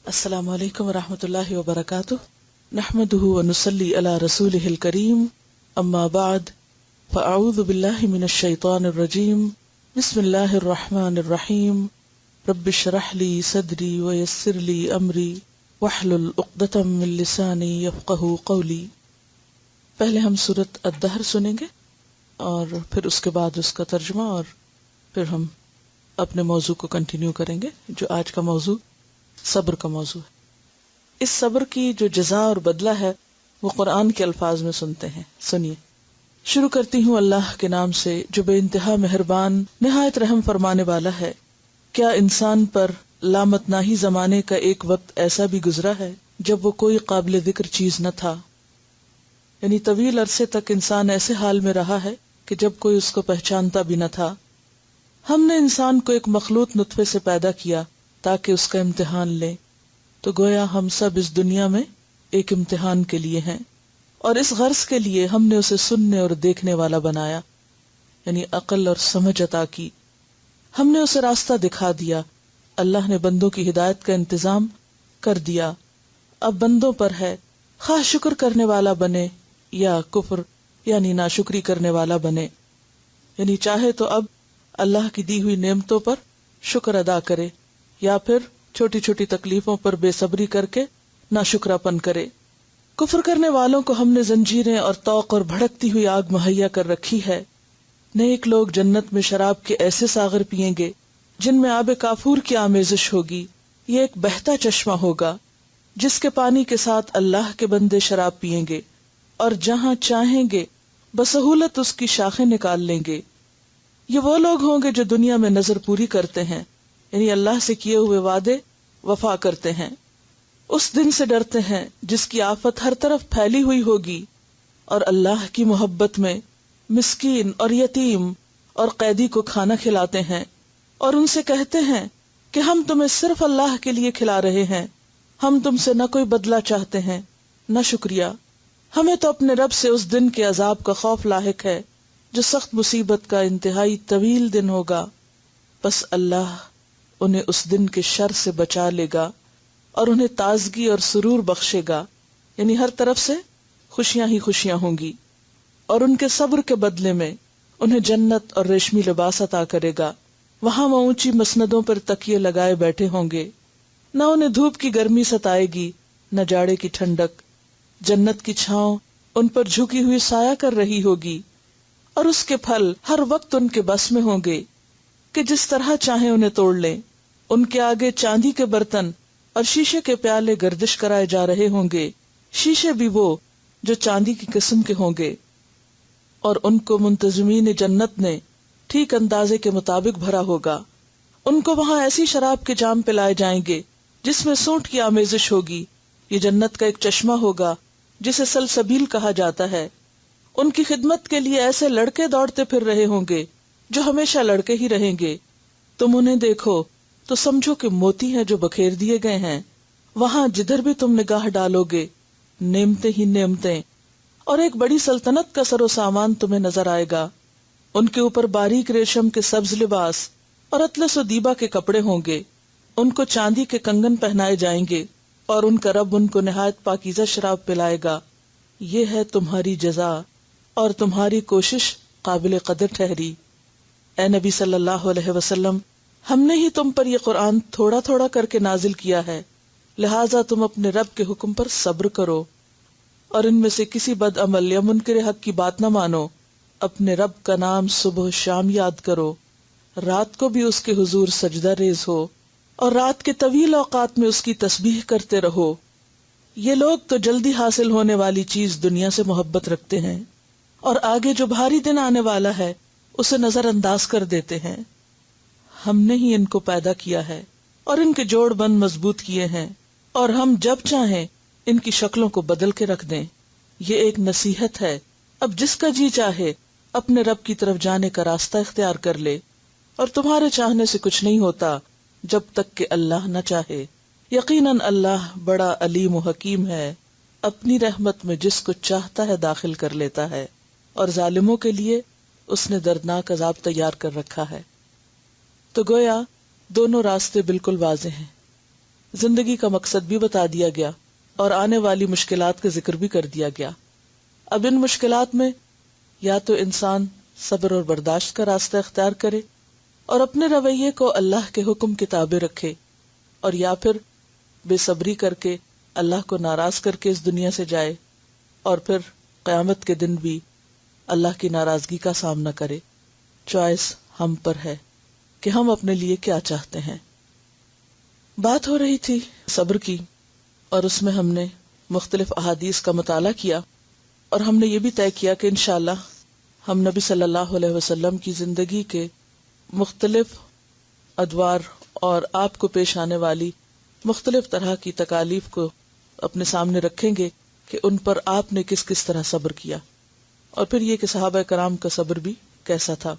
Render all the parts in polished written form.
السلام علیکم ورحمۃ اللہ وبرکاتہ، نحمده ونصلی علی رسولہ الکریم، اما بعد فاعوذ باللہ من الشیطان الرجیم، بسم اللہ الرحمن الرحیم، رب اشرح لی صدری ویسر لی امری واحلل عقدۃ من لسانی یفقہوا قولی۔ پہلے ہم سورۃ الدہر سنیں گے اور پھر اس کے بعد اس کا ترجمہ، اور پھر ہم اپنے موضوع کو کنٹینیو کریں گے، جو آج کا موضوع صبر کا موضوع ہے۔ اس صبر کی جو جزا اور بدلہ ہے وہ قرآن کے الفاظ میں سنتے ہیں، سنیے۔ شروع کرتی ہوں اللہ کے نام سے جو بے انتہا مہربان نہایت رحم فرمانے والا ہے۔ کیا انسان پر لامتناہی زمانے کا ایک وقت ایسا بھی گزرا ہے جب وہ کوئی قابل ذکر چیز نہ تھا، یعنی طویل عرصے تک انسان ایسے حال میں رہا ہے کہ جب کوئی اس کو پہچانتا بھی نہ تھا۔ ہم نے انسان کو ایک مخلوط نطفے سے پیدا کیا تاکہ اس کا امتحان لیں، تو گویا ہم سب اس دنیا میں ایک امتحان کے لیے ہیں، اور اس غرض کے لیے ہم نے اسے سننے اور دیکھنے والا بنایا، یعنی عقل اور سمجھ عطا کی۔ ہم نے اسے راستہ دکھا دیا، اللہ نے بندوں کی ہدایت کا انتظام کر دیا۔ اب بندوں پر ہے، خواہ شکر کرنے والا بنے یا کفر یعنی ناشکری کرنے والا بنے، یعنی چاہے تو اب اللہ کی دی ہوئی نعمتوں پر شکر ادا کرے یا پھر چھوٹی چھوٹی تکلیفوں پر بے صبری کر کے ناشکراپن کرے۔ کفر کرنے والوں کو ہم نے زنجیریں اور طوق اور بھڑکتی ہوئی آگ مہیا کر رکھی ہے۔ نیک لوگ جنت میں شراب کے ایسے ساغر پیئیں گے جن میں آب کافور کی آمیزش ہوگی۔ یہ ایک بہتا چشمہ ہوگا جس کے پانی کے ساتھ اللہ کے بندے شراب پیئیں گے، اور جہاں چاہیں گے بسہولت اس کی شاخیں نکال لیں گے۔ یہ وہ لوگ ہوں گے جو دنیا میں نظر پوری کرتے ہیں، یعنی اللہ سے کیے ہوئے وعدے وفا کرتے ہیں، اس دن سے ڈرتے ہیں جس کی آفت ہر طرف پھیلی ہوئی ہوگی، اور اللہ کی محبت میں مسکین اور یتیم اور قیدی کو کھانا کھلاتے ہیں، اور ان سے کہتے ہیں کہ ہم تمہیں صرف اللہ کے لیے کھلا رہے ہیں، ہم تم سے نہ کوئی بدلہ چاہتے ہیں نہ شکریہ۔ ہمیں تو اپنے رب سے اس دن کے عذاب کا خوف لاحق ہے جو سخت مصیبت کا انتہائی طویل دن ہوگا، بس اللہ انہیں اس دن کے شر سے بچا لے گا اور انہیں تازگی اور سرور بخشے گا، یعنی ہر طرف سے خوشیاں ہی خوشیاں ہوں گی، اور ان کے صبر کے بدلے میں انہیں جنت اور ریشمی لباس عطا کرے گا۔ وہاں وہ اونچی مسندوں پر تکیے لگائے بیٹھے ہوں گے، نہ انہیں دھوپ کی گرمی ستائے گی نہ جاڑے کی ٹھنڈک۔ جنت کی چھاؤں ان پر جھکی ہوئی سایہ کر رہی ہوگی، اور اس کے پھل ہر وقت ان کے بس میں ہوں گے کہ جس طرح چاہیں انہیں توڑ لیں۔ ان کے آگے چاندی کے برتن اور شیشے کے پیالے گردش کرائے جا رہے ہوں گے، شیشے بھی وہ جو چاندی کی قسم کے ہوں گے، اور ان کو منتظمین جنت نے ٹھیک اندازے کے مطابق بھرا ہوگا۔ ان کو وہاں ایسی شراب کے جام پلائے جائیں گے جس میں سونٹ کی آمیزش ہوگی۔ یہ جنت کا ایک چشمہ ہوگا جسے سلسبیل کہا جاتا ہے۔ ان کی خدمت کے لیے ایسے لڑکے دوڑتے پھر رہے ہوں گے جو ہمیشہ لڑکے ہی رہیں گے۔ تم انہیں دیکھو تو سمجھو کہ موتی ہیں جو بکھیر دیے گئے ہیں۔ وہاں جدھر بھی تم نگاہ ڈالو گے نعمتیں ہی نعمتیں، اور ایک بڑی سلطنت کا سر و سامان تمہیں نظر آئے گا۔ ان کے اوپر باریک ریشم کے سبز لباس اور اطلس و دیبا کے کپڑے ہوں گے۔ ان کو چاندی کے کنگن پہنائے جائیں گے، اور ان کا رب ان کو نہایت پاکیزہ شراب پلائے گا۔ یہ ہے تمہاری جزا، اور تمہاری کوشش قابل قدر ٹھہری۔ اے نبی صلی اللہ علیہ وسلم، ہم نے ہی تم پر یہ قرآن تھوڑا تھوڑا کر کے نازل کیا ہے، لہٰذا تم اپنے رب کے حکم پر صبر کرو، اور ان میں سے کسی بد عمل یا منکر حق کی بات نہ مانو۔ اپنے رب کا نام صبح و شام یاد کرو، رات کو بھی اس کے حضور سجدہ ریز ہو، اور رات کے طویل اوقات میں اس کی تسبیح کرتے رہو۔ یہ لوگ تو جلدی حاصل ہونے والی چیز دنیا سے محبت رکھتے ہیں، اور آگے جو بھاری دن آنے والا ہے اسے نظر انداز کر دیتے ہیں۔ ہم نے ہی ان کو پیدا کیا ہے اور ان کے جوڑ بند مضبوط کیے ہیں، اور ہم جب چاہیں ان کی شکلوں کو بدل کے رکھ دیں۔ یہ ایک نصیحت ہے، اب جس کا جی چاہے اپنے رب کی طرف جانے کا راستہ اختیار کر لے، اور تمہارے چاہنے سے کچھ نہیں ہوتا جب تک کہ اللہ نہ چاہے۔ یقیناً اللہ بڑا علیم و حکیم ہے، اپنی رحمت میں جس کو چاہتا ہے داخل کر لیتا ہے، اور ظالموں کے لیے اس نے دردناک عذاب تیار کر رکھا ہے۔ تو گویا دونوں راستے بالکل واضح ہیں۔ زندگی کا مقصد بھی بتا دیا گیا اور آنے والی مشکلات کا ذکر بھی کر دیا گیا۔ اب ان مشکلات میں یا تو انسان صبر اور برداشت کا راستہ اختیار کرے اور اپنے رویے کو اللہ کے حکم کے تابع رکھے، اور یا پھر بے صبری کر کے اللہ کو ناراض کر کے اس دنیا سے جائے اور پھر قیامت کے دن بھی اللہ کی ناراضگی کا سامنا کرے۔ چوائس ہم پر ہے کہ ہم اپنے لیے کیا چاہتے ہیں۔ بات ہو رہی تھی صبر کی، اور اس میں ہم نے مختلف احادیث کا مطالعہ کیا، اور ہم نے یہ بھی طے کیا کہ انشاءاللہ ہم نبی صلی اللہ علیہ وسلم کی زندگی کے مختلف ادوار اور آپ کو پیش آنے والی مختلف طرح کی تکالیف کو اپنے سامنے رکھیں گے کہ ان پر آپ نے کس کس طرح صبر کیا، اور پھر یہ کہ صحابہ کرام کا صبر بھی کیسا تھا۔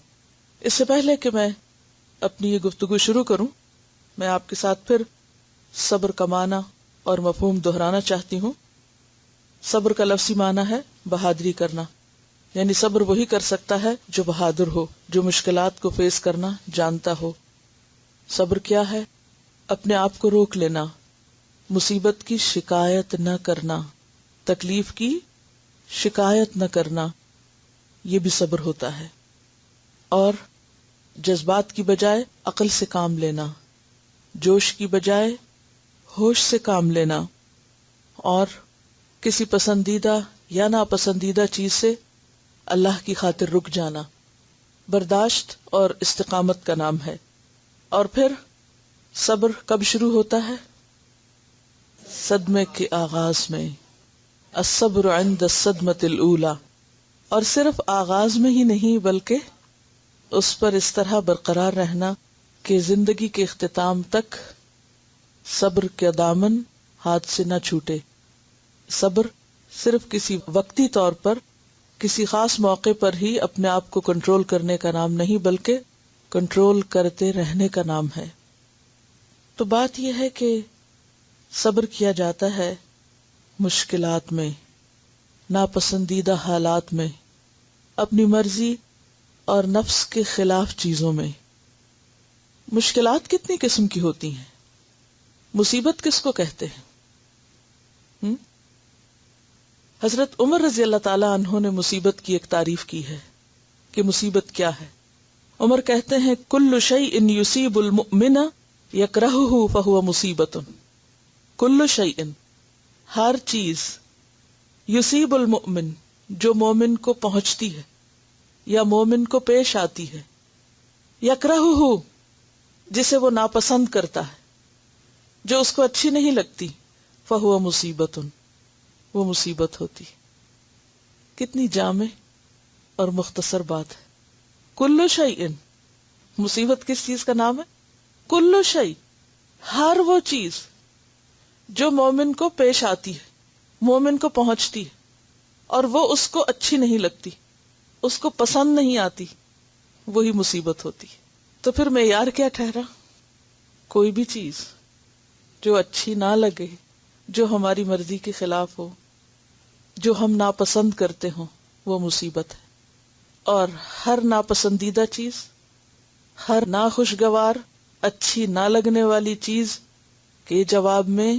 اس سے پہلے کہ میں اپنی یہ گفتگو شروع کروں، میں آپ کے ساتھ پھر صبر کا معنی اور مفہوم دہرانا چاہتی ہوں۔ صبر کا لفظی معنی ہے بہادری کرنا، یعنی صبر وہی کر سکتا ہے جو بہادر ہو، جو مشکلات کو فیس کرنا جانتا ہو۔ صبر کیا ہے؟ اپنے آپ کو روک لینا، مصیبت کی شکایت نہ کرنا، تکلیف کی شکایت نہ کرنا، یہ بھی صبر ہوتا ہے۔ اور جذبات کی بجائے عقل سے کام لینا، جوش کی بجائے ہوش سے کام لینا، اور کسی پسندیدہ یا ناپسندیدہ چیز سے اللہ کی خاطر رک جانا، برداشت اور استقامت کا نام ہے۔ اور پھر صبر کب شروع ہوتا ہے؟ صدمے کے آغاز میں، الصبر عند الصدمة الأولى، اور صرف آغاز میں ہی نہیں بلکہ اس پر اس طرح برقرار رہنا کہ زندگی کے اختتام تک صبر کا دامن ہاتھ سے نہ چھوٹے۔ صبر صرف کسی وقتی طور پر کسی خاص موقع پر ہی اپنے آپ کو کنٹرول کرنے کا نام نہیں بلکہ کنٹرول کرتے رہنے کا نام ہے۔ تو بات یہ ہے کہ صبر کیا جاتا ہے مشکلات میں، ناپسندیدہ حالات میں، اپنی مرضی اور نفس کے خلاف چیزوں میں۔ مشکلات کتنی قسم کی ہوتی ہیں؟ مصیبت کس کو کہتے ہیں؟ حضرت عمر رضی اللہ تعالی عنہ نے مصیبت کی ایک تعریف کی ہے کہ مصیبت کیا ہے۔ عمر کہتے ہیں کل شیء یصیب المؤمن یکرہہ فہو مصیبۃ، کل شیء، ہر چیز، یصیب المؤمن، جو مومن کو پہنچتی ہے یا مومن کو پیش آتی ہے، یکرہہ، جسے وہ ناپسند کرتا ہے، جو اس کو اچھی نہیں لگتی، فہو مصیبۃ، وہ مصیبت ہوتی۔ کتنی جامع اور مختصر بات ہے۔ کل شیء، مصیبت کس چیز کا نام ہے؟ کل شیء، ہر وہ چیز جو مومن کو پیش آتی ہے، مومن کو پہنچتی ہے، اور وہ اس کو اچھی نہیں لگتی، اس کو پسند نہیں آتی، وہی مصیبت ہوتی۔ تو پھر معیار کیا ٹھہرا؟ کوئی بھی چیز جو اچھی نہ لگے، جو ہماری مرضی کے خلاف ہو، جو ہم ناپسند کرتے ہوں، وہ مصیبت ہے۔ اور ہر ناپسندیدہ چیز، ہر ناخوشگوار، اچھی نہ لگنے والی چیز کے جواب میں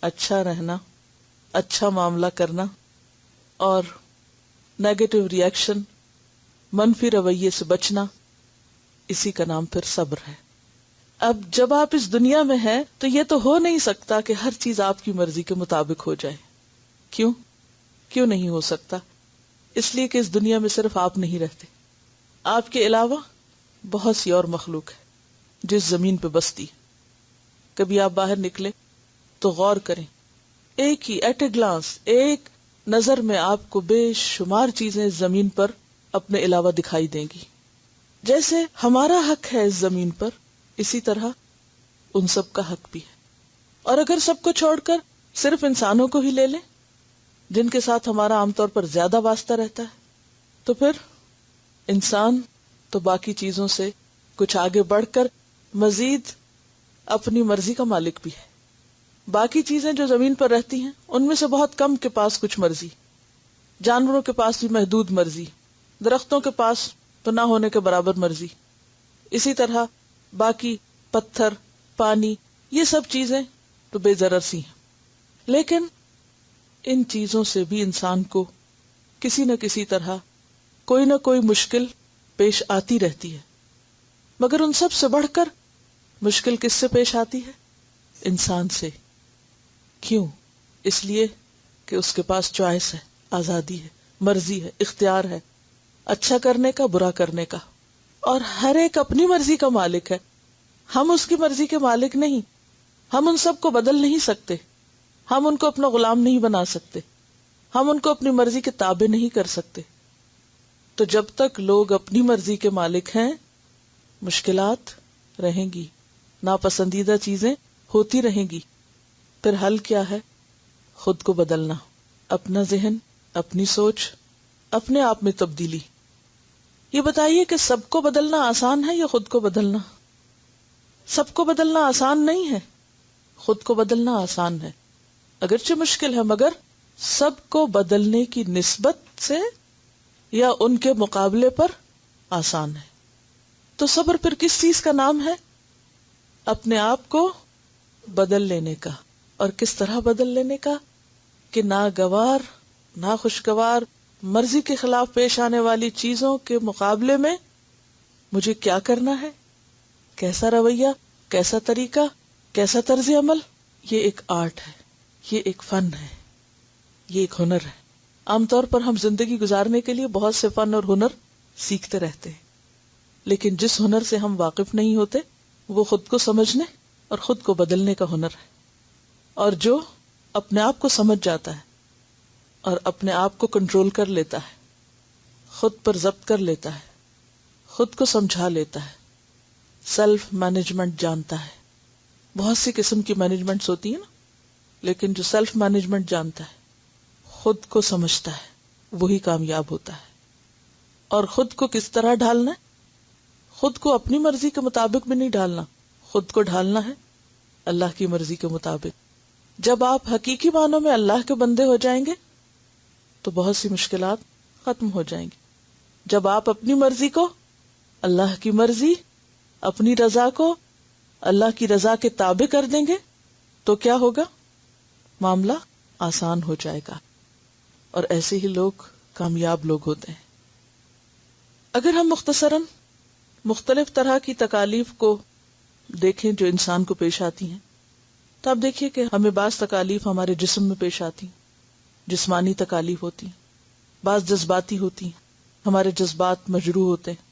اچھا رہنا، اچھا معاملہ کرنا، اور نیگیٹو ری ایکشن، منفی رویے سے بچنا، اسی کا نام پھر صبر ہے۔ اب جب آپ اس دنیا میں ہیں تو یہ تو ہو نہیں سکتا کہ ہر چیز آپ کی مرضی کے مطابق ہو جائے۔ کیوں نہیں ہو سکتا؟ اس لیے کہ اس دنیا میں صرف آپ نہیں رہتے، آپ کے علاوہ بہت سی اور مخلوق ہے جس زمین پہ بستی ہے۔ کبھی آپ باہر نکلے تو غور کریں، ایک ہی ایٹ اے گلانس، ایک نظر میں آپ کو بے شمار چیزیں اس زمین پر اپنے علاوہ دکھائی دیں گی۔ جیسے ہمارا حق ہے اس زمین پر، اسی طرح ان سب کا حق بھی ہے۔ اور اگر سب کو چھوڑ کر صرف انسانوں کو ہی لے لیں جن کے ساتھ ہمارا عام طور پر زیادہ واسطہ رہتا ہے، تو پھر انسان تو باقی چیزوں سے کچھ آگے بڑھ کر مزید اپنی مرضی کا مالک بھی ہے۔ باقی چیزیں جو زمین پر رہتی ہیں ان میں سے بہت کم کے پاس کچھ مرضی، جانوروں کے پاس بھی محدود مرضی، درختوں کے پاس تو نہ ہونے کے برابر مرضی، اسی طرح باقی پتھر، پانی، یہ سب چیزیں تو بے ضرر سی ہیں. لیکن ان چیزوں سے بھی انسان کو کسی نہ کسی طرح کوئی نہ کوئی مشکل پیش آتی رہتی ہے. مگر ان سب سے بڑھ کر مشکل کس سے پیش آتی ہے؟ انسان سے. کیوں؟ اس لیے کہ اس کے پاس چوائس ہے، آزادی ہے، مرضی ہے، اختیار ہے، اچھا کرنے کا، برا کرنے کا. اور ہر ایک اپنی مرضی کا مالک ہے. ہم اس کی مرضی کے مالک نہیں. ہم ان سب کو بدل نہیں سکتے. ہم ان کو اپنا غلام نہیں بنا سکتے. ہم ان کو اپنی مرضی کے تابع نہیں کر سکتے. تو جب تک لوگ اپنی مرضی کے مالک ہیں مشکلات رہیں گی، ناپسندیدہ چیزیں ہوتی رہیں گی. پھر حل کیا ہے؟ خود کو بدلنا، اپنا ذہن، اپنی سوچ، اپنے آپ میں تبدیلی. یہ بتائیے کہ سب کو بدلنا آسان ہے یا خود کو بدلنا؟ سب کو بدلنا آسان نہیں ہے، خود کو بدلنا آسان ہے. اگرچہ مشکل ہے مگر سب کو بدلنے کی نسبت سے یا ان کے مقابلے پر آسان ہے. تو صبر پھر کس چیز کا نام ہے؟ اپنے آپ کو بدل لینے کا. اور کس طرح بدل لینے کا؟ کہ ناگوار، ناخوشگوار، مرضی کے خلاف پیش آنے والی چیزوں کے مقابلے میں مجھے کیا کرنا ہے، کیسا رویہ، کیسا طریقہ، کیسا طرز عمل. یہ ایک آرٹ ہے، یہ ایک فن ہے، یہ ایک ہنر ہے. عام طور پر ہم زندگی گزارنے کے لیے بہت سے فن اور ہنر سیکھتے رہتے ہیں، لیکن جس ہنر سے ہم واقف نہیں ہوتے وہ خود کو سمجھنے اور خود کو بدلنے کا ہنر ہے. اور جو اپنے آپ کو سمجھ جاتا ہے اور اپنے آپ کو کنٹرول کر لیتا ہے، خود پر ضبط کر لیتا ہے، خود کو سمجھا لیتا ہے، سیلف مینجمنٹ جانتا ہے. بہت سی قسم کی مینجمنٹس ہوتی ہیں نا، لیکن جو سیلف مینجمنٹ جانتا ہے، خود کو سمجھتا ہے، وہی کامیاب ہوتا ہے. اور خود کو کس طرح ڈھالنا ہے؟ خود کو اپنی مرضی کے مطابق بھی نہیں ڈھالنا، خود کو ڈھالنا ہے اللہ کی مرضی کے مطابق. جب آپ حقیقی معنوں میں اللہ کے بندے ہو جائیں گے تو بہت سی مشکلات ختم ہو جائیں گی. جب آپ اپنی مرضی کو اللہ کی مرضی، اپنی رضا کو اللہ کی رضا کے تابع کر دیں گے تو کیا ہوگا؟ معاملہ آسان ہو جائے گا. اور ایسے ہی لوگ کامیاب لوگ ہوتے ہیں. اگر ہم مختصراً مختلف طرح کی تکالیف کو دیکھیں جو انسان کو پیش آتی ہیں، تو آپ دیکھیے کہ ہمیں بعض تکالیف ہمارے جسم میں پیش آتی ہیں، جسمانی تکالیف ہوتی ہیں. بعض جذباتی ہوتی ہیں، ہمارے جذبات مجروح ہوتے ہیں.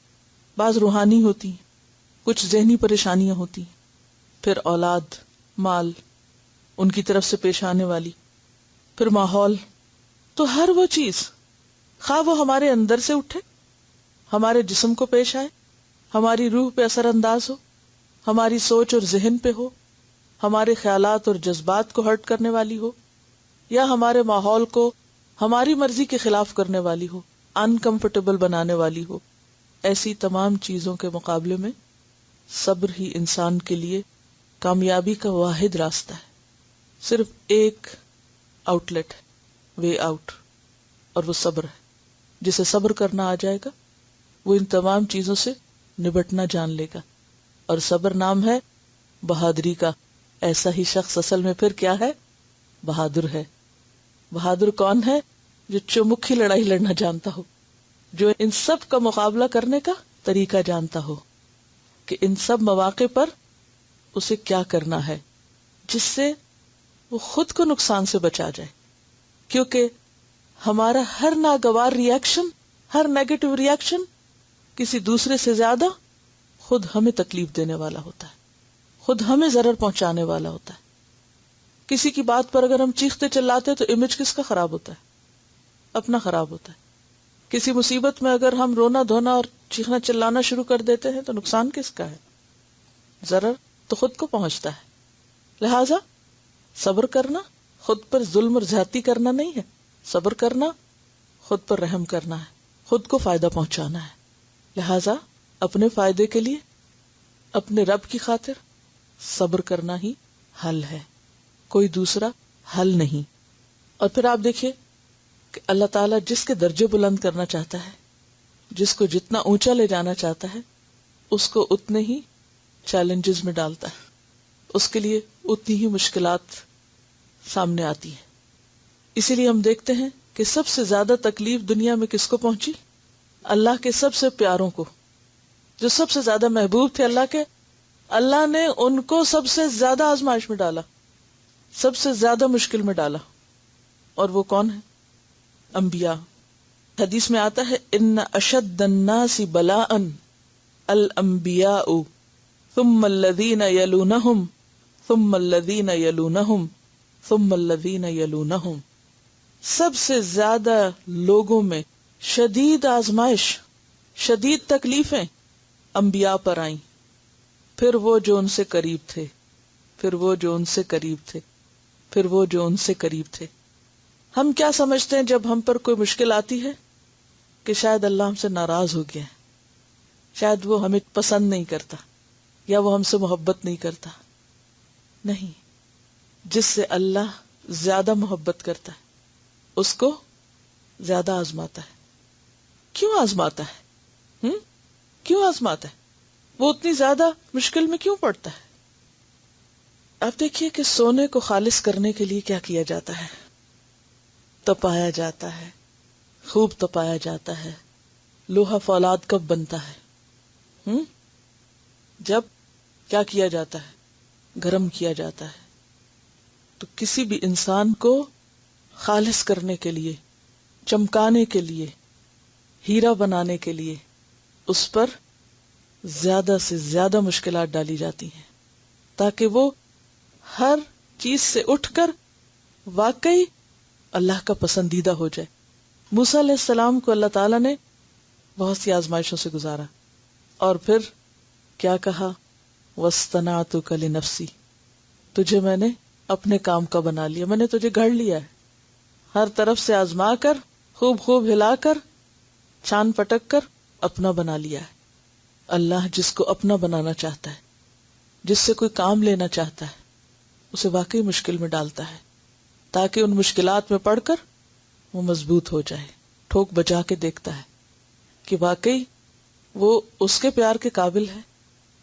بعض روحانی ہوتی ہیں، کچھ ذہنی پریشانیاں ہوتی ہیں. پھر اولاد، مال، ان کی طرف سے پیش آنے والی، پھر ماحول. تو ہر وہ چیز خواہ وہ ہمارے اندر سے اٹھے، ہمارے جسم کو پیش آئے، ہماری روح پہ اثر انداز ہو، ہماری سوچ اور ذہن پہ ہو، ہمارے خیالات اور جذبات کو ہرٹ کرنے والی ہو، یا ہمارے ماحول کو ہماری مرضی کے خلاف کرنے والی ہو، انکمفرٹیبل بنانے والی ہو، ایسی تمام چیزوں کے مقابلے میں صبر ہی انسان کے لیے کامیابی کا واحد راستہ ہے. صرف ایک آؤٹ لیٹ ہے، وے آؤٹ، اور وہ صبر ہے. جسے صبر کرنا آ جائے گا وہ ان تمام چیزوں سے نبٹنا جان لے گا. اور صبر نام ہے بہادری کا. ایسا ہی شخص اصل میں پھر کیا ہے؟ بہادر ہے. بہادر کون ہے؟ جو چمکھی لڑائی لڑنا جانتا ہو، جو ان سب کا مقابلہ کرنے کا طریقہ جانتا ہو کہ ان سب مواقع پر اسے کیا کرنا ہے جس سے وہ خود کو نقصان سے بچا جائے. کیونکہ ہمارا ہر ناگوار ریاکشن، ہر نیگیٹو ریاکشن کسی دوسرے سے زیادہ خود ہمیں تکلیف دینے والا ہوتا ہے، خود ہمیں ضرر پہنچانے والا ہوتا ہے. کسی کی بات پر اگر ہم چیختے چلاتے تو امیج کس کا خراب ہوتا ہے؟ اپنا خراب ہوتا ہے. کسی مصیبت میں اگر ہم رونا دھونا اور چیخنا چلانا شروع کر دیتے ہیں تو نقصان کس کا ہے؟ ضرر تو خود کو پہنچتا ہے. لہذا صبر کرنا خود پر ظلم اور زیادتی کرنا نہیں ہے. صبر کرنا خود پر رحم کرنا ہے، خود کو فائدہ پہنچانا ہے. لہذا اپنے فائدے کے لیے، اپنے رب کی خاطر صبر کرنا ہی حل ہے، کوئی دوسرا حل نہیں. اور پھر آپ دیکھیے کہ اللہ تعالیٰ جس کے درجے بلند کرنا چاہتا ہے، جس کو جتنا اونچا لے جانا چاہتا ہے، اس کو اتنے ہی چیلنجز میں ڈالتا ہے، اس کے لیے اتنی ہی مشکلات سامنے آتی ہیں. اسی لیے ہم دیکھتے ہیں کہ سب سے زیادہ تکلیف دنیا میں کس کو پہنچی؟ اللہ کے سب سے پیاروں کو، جو سب سے زیادہ محبوب تھے اللہ کے. اللہ نے ان کو سب سے زیادہ آزمائش میں ڈالا، سب سے زیادہ مشکل میں ڈالا. اور وہ کون ہے؟ انبیاء. حدیث میں آتا ہے ان اشد الناس بلاء الانبیاء ثم الذین یلونہم ثم الذین یلونہم ثم الذین یلونہم. سب سے زیادہ لوگوں میں شدید آزمائش، شدید تکلیفیں انبیاء پر آئیں، پھر وہ جو ان سے قریب تھے، پھر وہ جو ان سے قریب تھے، پھر وہ جو ان سے قریب تھے. ہم کیا سمجھتے ہیں جب ہم پر کوئی مشکل آتی ہے؟ کہ شاید اللہ ہم سے ناراض ہو گیا ہے، شاید وہ ہمیں پسند نہیں کرتا، یا وہ ہم سے محبت نہیں کرتا. نہیں، جس سے اللہ زیادہ محبت کرتا ہے اس کو زیادہ آزماتا ہے. کیوں آزماتا ہے؟ کیوں آزماتا ہے؟ وہ اتنی زیادہ مشکل میں کیوں پڑتا ہے؟ آپ دیکھیے کہ سونے کو خالص کرنے کے لیے کیا کیا جاتا ہے؟ تپایا جاتا ہے، خوب تپایا جاتا ہے. لوہا فولاد کب بنتا ہے؟ جب کیا کیا جاتا ہے؟ گرم کیا جاتا ہے. تو کسی بھی انسان کو خالص کرنے کے لیے، چمکانے کے لیے، ہیرا بنانے کے لیے اس پر زیادہ سے زیادہ مشکلات ڈالی جاتی ہیں، تاکہ وہ ہر چیز سے اٹھ کر واقعی اللہ کا پسندیدہ ہو جائے. موسیٰ علیہ السلام کو اللہ تعالیٰ نے بہت سی آزمائشوں سے گزارا، اور پھر کیا کہا؟ وَاصْطَنَعْتُكَ لِنَفْسِي، تجھے میں نے اپنے کام کا بنا لیا، میں نے تجھے گھڑ لیا ہے. ہر طرف سے آزما کر، خوب خوب ہلا کر، چھان پٹک کر اپنا بنا لیا ہے. اللہ جس کو اپنا بنانا چاہتا ہے، جس سے کوئی کام لینا چاہتا ہے، اسے واقعی مشکل میں ڈالتا ہے، تاکہ ان مشکلات میں پڑھ کر وہ مضبوط ہو جائے. ٹھوک بجا کے دیکھتا ہے کہ واقعی وہ اس کے پیار کے قابل ہے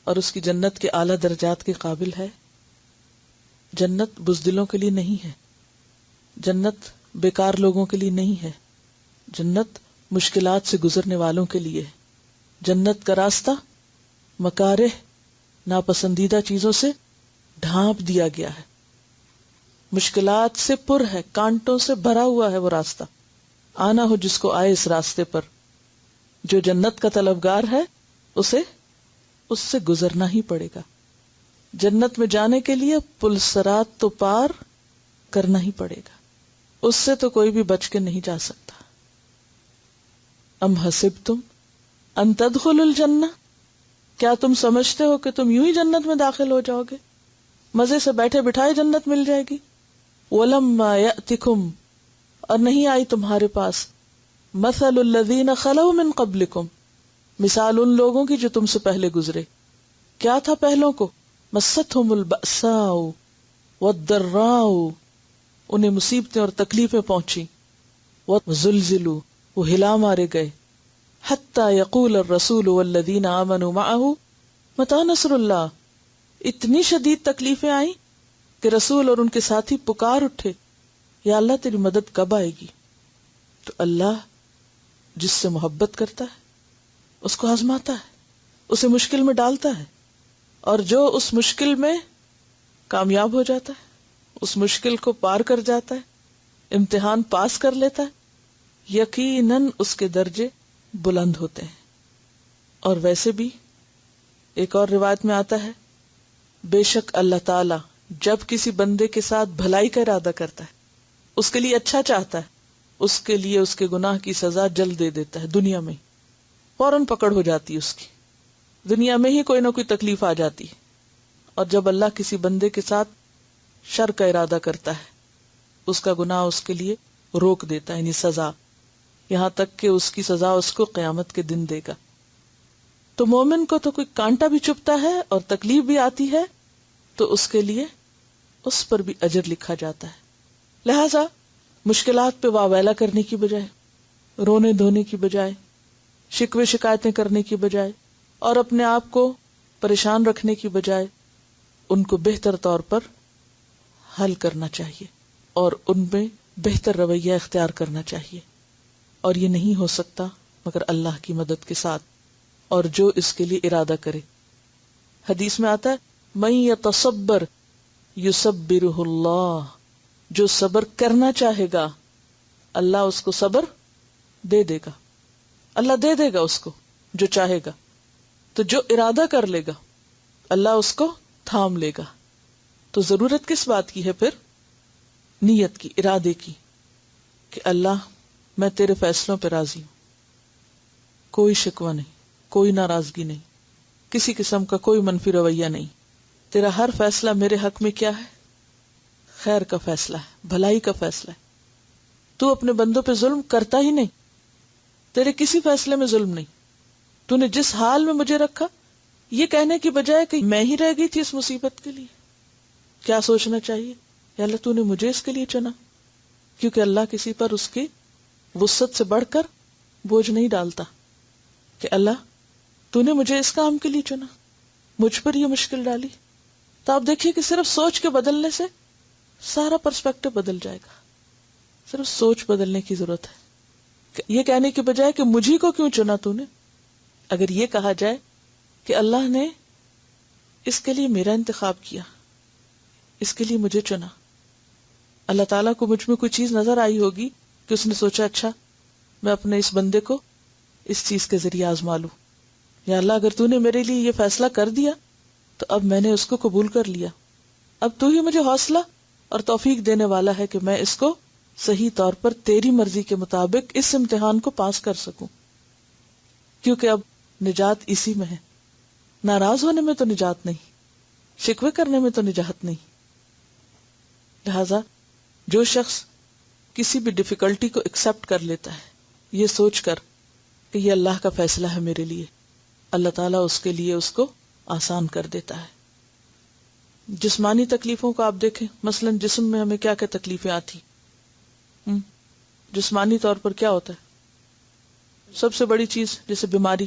اور اس کی جنت کے اعلیٰ درجات کے قابل ہے. جنت بزدلوں کے لیے نہیں ہے، جنت بیکار لوگوں کے لیے نہیں ہے، جنت مشکلات سے گزرنے والوں کے لیے ہے. جنت کا راستہ مکارہ، ناپسندیدہ چیزوں سے ڈھانپ دیا گیا ہے، مشکلات سے پر ہے، کانٹوں سے بھرا ہوا ہے وہ راستہ. آنا ہو جس کو آئے اس راستے پر. جو جنت کا طلبگار ہے اسے اس سے گزرنا ہی پڑے گا. جنت میں جانے کے لیے پل صراط تو پار کرنا ہی پڑے گا، اس سے تو کوئی بھی بچ کے نہیں جا سکتا. ام حسبتم ان تدخلوا الجنہ، کیا تم سمجھتے ہو کہ تم یوں ہی جنت میں داخل ہو جاؤ گے، مزے سے بیٹھے بٹھائے جنت مل جائے گی؟ وَلَمَّا يَأْتِكُمْ، اور نہیں آئی تمہارے پاس، مَثَلُ الَّذِينَ خَلَوْا مِن قَبْلِكُمْ، مثال ان لوگوں کی جو تم سے پہلے گزرے. کیا تھا پہلوں کو؟ مَسَّتْهُمُ الْبَأْسَاءُ وَالضَّرَّاءُ، انہیں مصیبتیں اور تکلیفیں پہنچی. وَزُلْزِلُوا، وہ ہلا مارے گئے. حَتَّى يَقُولَ الرَّسُولُ وَالَّذِينَ آمَنُوا مَعَهُ مَتَىٰ نَصْرُ اللَّهِ، اتنی شدید تکلیفیں آئیں کہ رسول اور ان کے ساتھی پکار اٹھے، یا اللہ تیری مدد کب آئے گی؟ تو اللہ جس سے محبت کرتا ہے اس کو آزماتا ہے، اسے مشکل میں ڈالتا ہے، اور جو اس مشکل میں کامیاب ہو جاتا ہے، اس مشکل کو پار کر جاتا ہے، امتحان پاس کر لیتا ہے، یقیناً اس کے درجے بلند ہوتے ہیں. اور ویسے بھی ایک اور روایت میں آتا ہے، بے شک اللہ تعالی جب کسی بندے کے ساتھ بھلائی کا ارادہ کرتا ہے، اس کے لیے اچھا چاہتا ہے، اس کے لیے اس کے گناہ کی سزا جلد دے دیتا ہے. دنیا میں فوراً پکڑ ہو جاتی ہے اس کی، دنیا میں ہی کوئی نہ کوئی تکلیف آ جاتی ہے. اور جب اللہ کسی بندے کے ساتھ شر کا ارادہ کرتا ہے، اس کا گناہ اس کے لیے روک دیتا ہے، یعنی سزا، یہاں تک کہ اس کی سزا اس کو قیامت کے دن دے گا. تو مومن کو تو کوئی کانٹا بھی چبھتا ہے اور تکلیف بھی آتی ہے تو اس کے لیے اس پر بھی اجر لکھا جاتا ہے. لہذا مشکلات پہ واویلا کرنے کی بجائے، رونے دھونے کی بجائے، شکوے شکایتیں کرنے کی بجائے، اور اپنے آپ کو پریشان رکھنے کی بجائے، ان کو بہتر طور پر حل کرنا چاہیے اور ان میں بہتر رویہ اختیار کرنا چاہیے، اور یہ نہیں ہو سکتا مگر اللہ کی مدد کے ساتھ، اور جو اس کے لیے ارادہ کرے۔ حدیث میں آتا ہے من یتصبر یصبرہ اللہ، جو صبر کرنا چاہے گا اللہ اس کو صبر دے دے گا، اللہ دے دے گا اس کو جو چاہے گا۔ تو جو ارادہ کر لے گا اللہ اس کو تھام لے گا۔ تو ضرورت کس بات کی ہے پھر؟ نیت کی، ارادے کی، کہ اللہ میں تیرے فیصلوں پہ راضی ہوں، کوئی شکوہ نہیں، کوئی ناراضگی نہیں، کسی قسم کا کوئی منفی رویہ نہیں، تیرا ہر فیصلہ میرے حق میں کیا ہے؟ خیر کا فیصلہ ہے، بھلائی کا فیصلہ ہے۔ تو اپنے بندوں پہ ظلم کرتا ہی نہیں، تیرے کسی فیصلے میں ظلم نہیں۔ تو نے جس حال میں مجھے رکھا، یہ کہنے کی بجائے کہ میں ہی رہ گئی تھی اس مصیبت کے لیے، کیا سوچنا چاہیے؟ یا اللہ تو نے مجھے اس کے لیے چنا، کیونکہ اللہ کسی پر اس کی وسعت سے بڑھ کر بوجھ نہیں ڈالتا، کہ اللہ تو نے مجھے اس کام کے لیے چنا، مجھ پر یہ مشکل ڈالی۔ تو آپ دیکھیے کہ صرف سوچ کے بدلنے سے سارا پرسپیکٹو بدل جائے گا، صرف سوچ بدلنے کی ضرورت ہے۔ یہ کہنے کی بجائے کہ مجھے کو کیوں چنا تو نے، اگر یہ کہا جائے کہ اللہ نے اس کے لیے میرا انتخاب کیا، اس کے لیے مجھے چنا، اللہ تعالیٰ کو مجھ میں کوئی چیز نظر آئی ہوگی کہ اس نے سوچا اچھا میں اپنے اس بندے کو اس چیز کے ذریعے آزما لوں، یا اللہ اگر تو نے میرے لیے یہ فیصلہ کر دیا تو اب میں نے اس کو قبول کر لیا، اب تو ہی مجھے حوصلہ اور توفیق دینے والا ہے کہ میں اس کو صحیح طور پر تیری مرضی کے مطابق اس امتحان کو پاس کر سکوں، کیونکہ اب نجات اسی میں ہے۔ ناراض ہونے میں تو نجات نہیں، شکوے کرنے میں تو نجات نہیں۔ لہذا جو شخص کسی بھی ڈیفیکلٹی کو ایکسپٹ کر لیتا ہے یہ سوچ کر کہ یہ اللہ کا فیصلہ ہے میرے لیے، اللہ تعالیٰ اس کے لیے اس کو آسان کر دیتا ہے۔ جسمانی تکلیفوں کو آپ دیکھیں، مثلا جسم میں ہمیں کیا کیا تکلیفیں آتی، جسمانی طور پر کیا ہوتا ہے؟ سب سے بڑی چیز جیسے بیماری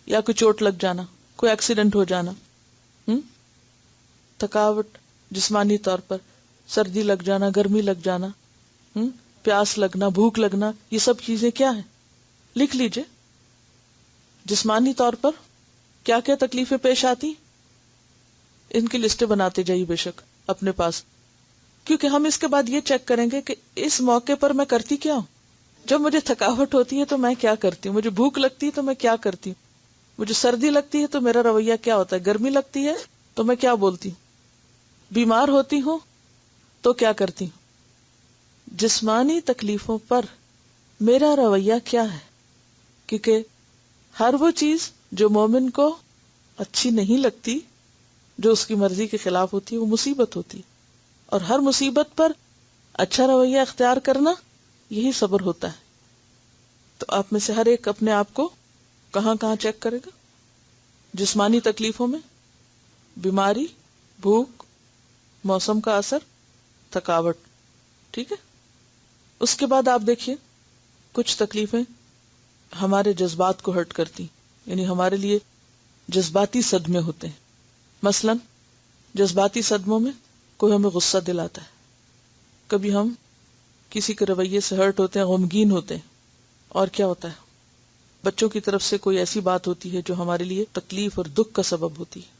یا کوئی چوٹ لگ جانا، کوئی ایکسیڈنٹ ہو جانا، تھکاوٹ جسمانی طور پر، سردی لگ جانا، گرمی لگ جانا، پیاس لگنا، بھوک لگنا، یہ سب چیزیں کیا ہیں؟ لکھ لیجئے۔ جسمانی طور پر کیا کیا تکلیفیں پیش آتی، ان کی لسٹیں بناتے جائیے بے شک اپنے پاس، کیونکہ ہم اس کے بعد یہ چیک کریں گے کہ اس موقع پر میں کرتی کیا ہوں۔ جب مجھے تھکاوٹ ہوتی ہے تو میں کیا کرتی ہوں، مجھے بھوک لگتی ہے تو میں کیا کرتی ہوں، مجھے سردی لگتی ہے تو میرا رویہ کیا ہوتا ہے، گرمی لگتی ہے تو میں کیا بولتی ہوں، بیمار ہوتی ہوں تو کیا کرتی ہوں۔ جسمانی تکلیفوں پر میرا رویہ کیا ہے، کیونکہ ہر وہ چیز جو مومن کو اچھی نہیں لگتی، جو اس کی مرضی کے خلاف ہوتی ہے، وہ مصیبت ہوتی ہے، اور ہر مصیبت پر اچھا رویہ اختیار کرنا یہی صبر ہوتا ہے۔ تو آپ میں سے ہر ایک اپنے آپ کو کہاں کہاں چیک کرے گا؟ جسمانی تکلیفوں میں، بیماری، بھوک، موسم کا اثر، تھکاوٹ، ٹھیک ہے۔ اس کے بعد آپ دیکھیے کچھ تکلیفیں ہمارے جذبات کو ہرٹ کرتی، یعنی ہمارے لیے جذباتی صدمے ہوتے ہیں۔ مثلا جذباتی صدموں میں کوئی ہمیں غصہ دلاتا ہے، کبھی ہم کسی کے رویے سے ہرٹ ہوتے ہیں، غمگین ہوتے ہیں، اور کیا ہوتا ہے بچوں کی طرف سے کوئی ایسی بات ہوتی ہے جو ہمارے لیے تکلیف اور دکھ کا سبب ہوتی ہے،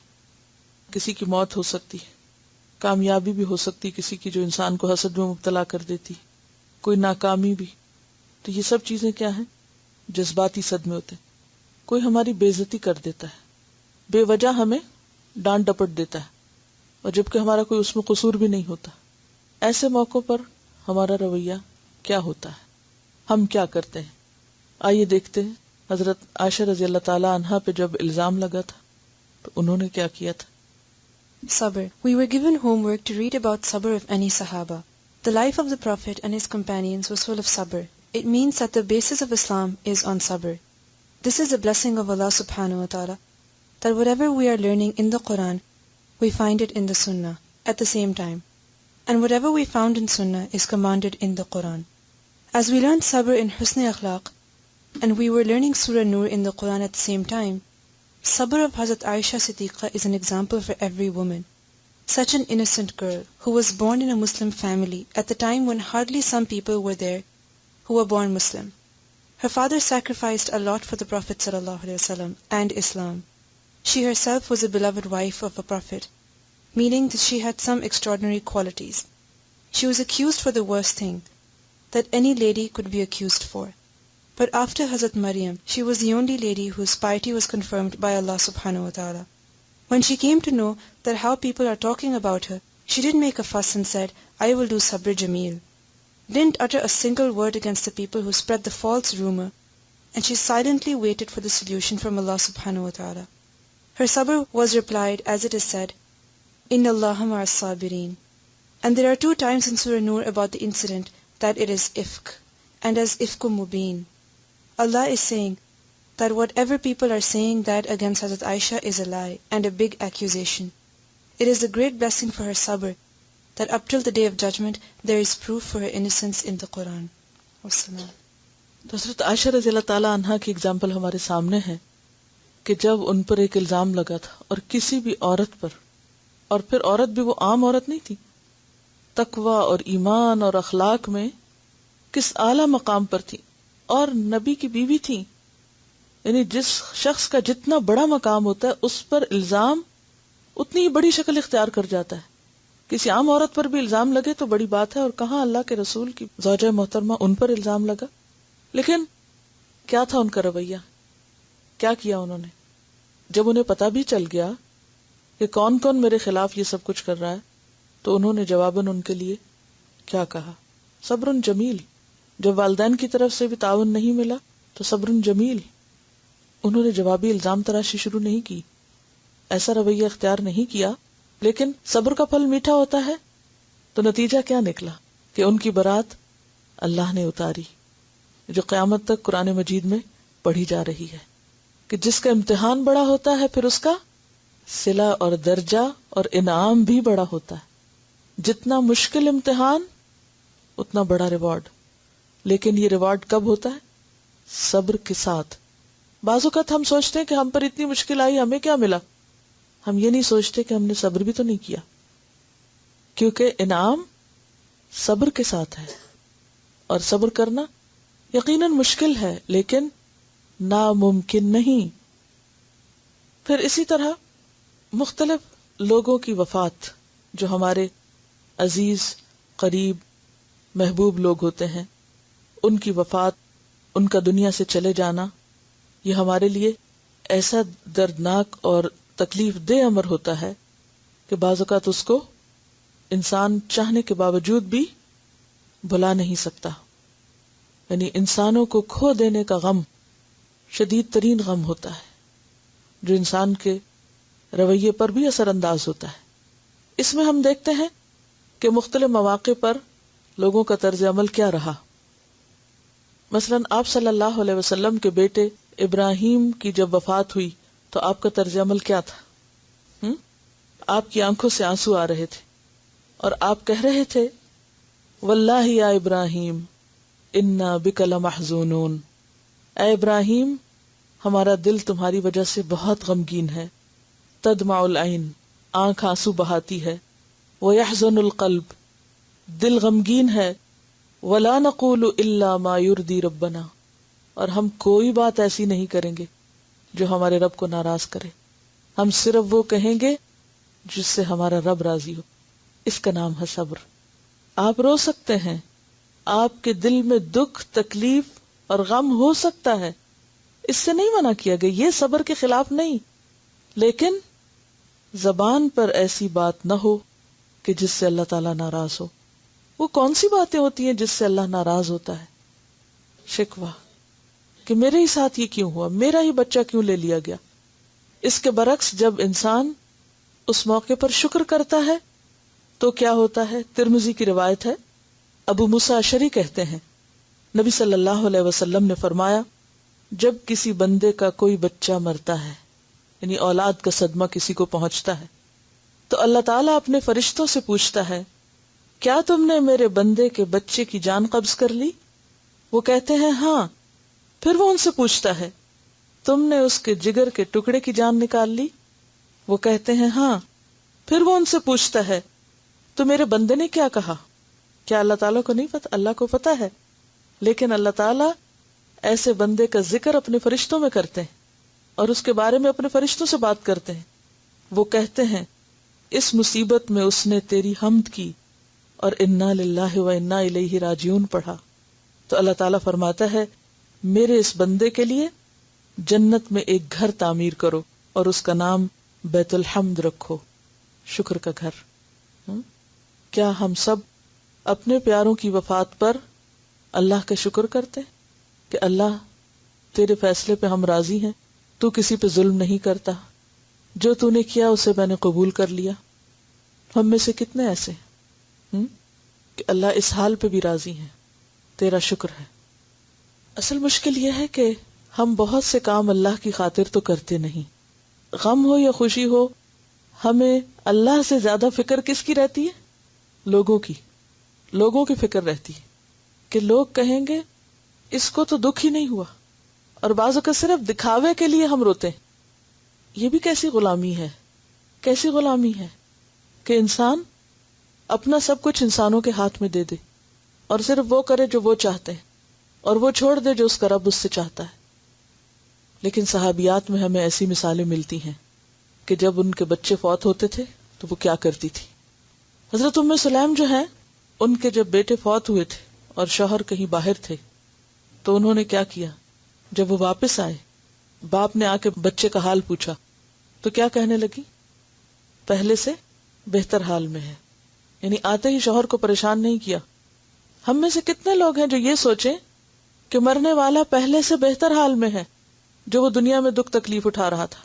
کسی کی موت ہو سکتی ہے، کامیابی بھی ہو سکتی کسی کی جو انسان کو حسد میں مبتلا کر دیتی، کوئی ناکامی بھی۔ تو یہ سب چیزیں کیا ہیں؟ جذباتی صدمے ہوتے ہیں۔ کوئی ہماری بے عزتی کر دیتا ہے، بے وجہ ہمیں ڈانٹ ڈپٹ دیتا ہے، اور جبکہ ہمارا کوئی اس میں قصور بھی نہیں ہوتا۔ ایسے موقعوں پر ہمارا رویہ کیا ہوتا ہے، ہم کیا کرتے ہیں؟ آئیے دیکھتے ہیں حضرت عائشہ رضی اللہ تعالی عنہا پہ جب الزام لگا تھا تو انہوں نے کیا کیا تھا۔ Sabr. We were given homework to read about sabr of any Sahaba. The life of the Prophet and his companions was full of sabr. It means that the basis of Islam is on sabr. This is a blessing of Allah subhanahu wa ta'ala, that whatever we are learning in the Quran, we find it in the Sunnah at the same time. And whatever we found in Sunnah is commanded in the Quran. As we learned sabr in Husn Akhlaq, and we were learning Surah Nur in the Quran at the same time, sabr of Hazrat Aisha Siddiqa is an example for every woman. Such an innocent girl, who was born in a Muslim family at the time when hardly some people were there who were born Muslim. Her father sacrificed a lot for the Prophet ﷺ and Islam. She herself was a beloved wife of a Prophet, meaning that she had some extraordinary qualities. She was accused for the worst thing that any lady could be accused for. But after Hazrat Maryam, she was the only lady whose piety was confirmed by Allah subhanahu wa ta'ala. When she came to know that how people are talking about her, she didn't make a fuss and said, "I will do sabr jameel." Didn't utter a single word against the people who spread the false rumor, and she silently waited for the solution from Allah subhanahu wa ta'ala. Her sabr was replied, as it is said, "Inna Allaha ma'as sabirin." And there are 2 times in Surah Nur about the incident that it is ifk, and as ifkum mubin. Allah is saying that whatever people are saying that against Hazrat Aisha is a lie and a big accusation. It is a great blessing for her sabr that up till the day of judgment there is proof for her innocence in the Quran. Wassalam. تو حضرت عائشہ رضی اللہ تعالیٰ عنہا کی example ہمارے سامنے ہے کہ جب ان پر ایک الزام لگا تھا اور کسی بھی عورت پر، اور پھر عورت بھی وہ عام عورت نہیں تھی، تقوی اور ایمان اور اخلاق میں کس اعلیٰ مقام پر تھی، اور نبی کی بیوی تھی. یعنی جس شخص کا جتنا بڑا مقام ہوتا ہے اس پر الزام اتنی ہی بڑی شکل اختیار کر جاتا ہے. کسی عام عورت پر بھی الزام لگے تو بڑی بات ہے، اور کہاں اللہ کے رسول کی زوجہ محترمہ ان پر الزام لگا. لیکن کیا تھا ان کا رویہ؟ کیا کیا انہوں نے؟ جب انہیں پتہ بھی چل گیا کہ کون کون میرے خلاف یہ سب کچھ کر رہا ہے، تو انہوں نے جواباً ان کے لیے کیا کہا؟ صبر جمیل. جب والدین کی طرف سے بھی تعاون نہیں ملا تو صبر جمیل. انہوں نے جوابی الزام تراشی شروع نہیں کی، ایسا رویہ اختیار نہیں کیا. لیکن صبر کا پھل میٹھا ہوتا ہے، تو نتیجہ کیا نکلا کہ ان کی برات اللہ نے اتاری، جو قیامت تک قرآن مجید میں پڑھی جا رہی ہے، کہ جس کا امتحان بڑا ہوتا ہے پھر اس کا صلہ اور درجہ اور انعام بھی بڑا ہوتا ہے. جتنا مشکل امتحان اتنا بڑا ریوارڈ. لیکن یہ ریوارڈ کب ہوتا ہے؟ صبر کے ساتھ. بعض اوقات ہم سوچتے ہیں کہ ہم پر اتنی مشکل آئی، ہمیں کیا ملا؟ ہم یہ نہیں سوچتے کہ ہم نے صبر بھی تو نہیں کیا، کیونکہ انعام صبر کے ساتھ ہے. اور صبر کرنا یقیناً مشکل ہے لیکن ناممکن نہیں. پھر اسی طرح مختلف لوگوں کی وفات، جو ہمارے عزیز، قریب، محبوب لوگ ہوتے ہیں، ان کی وفات، ان کا دنیا سے چلے جانا، یہ ہمارے لیے ایسا دردناک اور تکلیف دہ امر ہوتا ہے کہ بعض اوقات اس کو انسان چاہنے کے باوجود بھی بھلا نہیں سکتا. یعنی انسانوں کو کھو دینے کا غم شدید ترین غم ہوتا ہے، جو انسان کے رویے پر بھی اثر انداز ہوتا ہے. اس میں ہم دیکھتے ہیں کہ مختلف مواقع پر لوگوں کا طرز عمل کیا رہا. مثلا آپ صلی اللہ علیہ وسلم کے بیٹے ابراہیم کی جب وفات ہوئی تو آپ کا طرز عمل کیا تھا؟ آپ کی آنکھوں سے آنسو آ رہے تھے اور آپ کہہ رہے تھے، واللہ یا ابراہیم انا بک لمحزونون، اے ابراہیم ہمارا دل تمہاری وجہ سے بہت غمگین ہے. تدمع العین، آنکھ آنسو بہاتی ہے. ویحزن القلب، دل غمگین ہے. ولا نقول الا ما یرضی ربنا، اور ہم کوئی بات ایسی نہیں کریں گے جو ہمارے رب کو ناراض کرے. ہم صرف وہ کہیں گے جس سے ہمارا رب راضی ہو. اس کا نام ہے صبر. آپ رو سکتے ہیں، آپ کے دل میں دکھ، تکلیف اور غم ہو سکتا ہے، اس سے نہیں منع کیا گیا، یہ صبر کے خلاف نہیں. لیکن زبان پر ایسی بات نہ ہو کہ جس سے اللہ تعالیٰ ناراض ہو. وہ کون سی باتیں ہوتی ہیں جس سے اللہ ناراض ہوتا ہے؟ شکوہ، کہ میرے ہی ساتھ یہ کیوں ہوا، میرا ہی بچہ کیوں لے لیا گیا. اس کے برعکس جب انسان اس موقع پر شکر کرتا ہے تو کیا ہوتا ہے؟ ترمذی کی روایت ہے، ابو موسیٰ اشعری کہتے ہیں نبی صلی اللہ علیہ وسلم نے فرمایا، جب کسی بندے کا کوئی بچہ مرتا ہے، یعنی اولاد کا صدمہ کسی کو پہنچتا ہے، تو اللہ تعالیٰ اپنے فرشتوں سے پوچھتا ہے، کیا تم نے میرے بندے کے بچے کی جان قبض کر لی؟ وہ کہتے ہیں ہاں. پھر وہ ان سے پوچھتا ہے، تم نے اس کے جگر کے ٹکڑے کی جان نکال لی؟ وہ کہتے ہیں ہاں. پھر وہ ان سے پوچھتا ہے تو میرے بندے نے کیا کہا؟ کیا اللہ تعالیٰ کو نہیں پتا؟ اللہ کو پتا ہے، لیکن اللہ تعالیٰ ایسے بندے کا ذکر اپنے فرشتوں میں کرتے ہیں اور اس کے بارے میں اپنے فرشتوں سے بات کرتے ہیں. وہ کہتے ہیں اس مصیبت میں اس نے تیری حمد کی اور انا للہ و انا الیہ راجعون پڑھا. تو اللہ تعالیٰ فرماتا ہے میرے اس بندے کے لیے جنت میں ایک گھر تعمیر کرو اور اس کا نام بیت الحمد رکھو، شکر کا گھر. کیا ہم سب اپنے پیاروں کی وفات پر اللہ کا شکر کرتے کہ اللہ تیرے فیصلے پہ ہم راضی ہیں، تو کسی پہ ظلم نہیں کرتا، جو تو نے کیا اسے میں نے قبول کر لیا؟ ہم میں سے کتنے ایسے کہ اللہ اس حال پہ بھی راضی ہیں، تیرا شکر ہے. اصل مشکل یہ ہے کہ ہم بہت سے کام اللہ کی خاطر تو کرتے نہیں. غم ہو یا خوشی ہو، ہمیں اللہ سے زیادہ فکر کس کی رہتی ہے؟ لوگوں کی فکر رہتی ہے کہ لوگ کہیں گے اس کو تو دکھ ہی نہیں ہوا، اور بعض اوقات صرف دکھاوے کے لیے ہم روتے ہیں. یہ بھی کیسی غلامی ہے کہ انسان اپنا سب کچھ انسانوں کے ہاتھ میں دے دے اور صرف وہ کرے جو وہ چاہتے ہیں اور وہ چھوڑ دے جو اس کا رب اس سے چاہتا ہے. لیکن صحابیات میں ہمیں ایسی مثالیں ملتی ہیں کہ جب ان کے بچے فوت ہوتے تھے تو وہ کیا کرتی تھی. حضرت ام سلیم جو ہیں، ان کے جب بیٹے فوت ہوئے تھے اور شوہر کہیں باہر تھے تو انہوں نے کیا کیا؟ جب وہ واپس آئے، باپ نے آ کے بچے کا حال پوچھا تو کیا کہنے لگی؟ پہلے سے بہتر حال میں ہے. یعنی آتے ہی شوہر کو پریشان نہیں کیا. ہم میں سے کتنے لوگ ہیں جو یہ سوچیں کہ مرنے والا پہلے سے بہتر حال میں ہے جو وہ دنیا میں دکھ تکلیف اٹھا رہا تھا.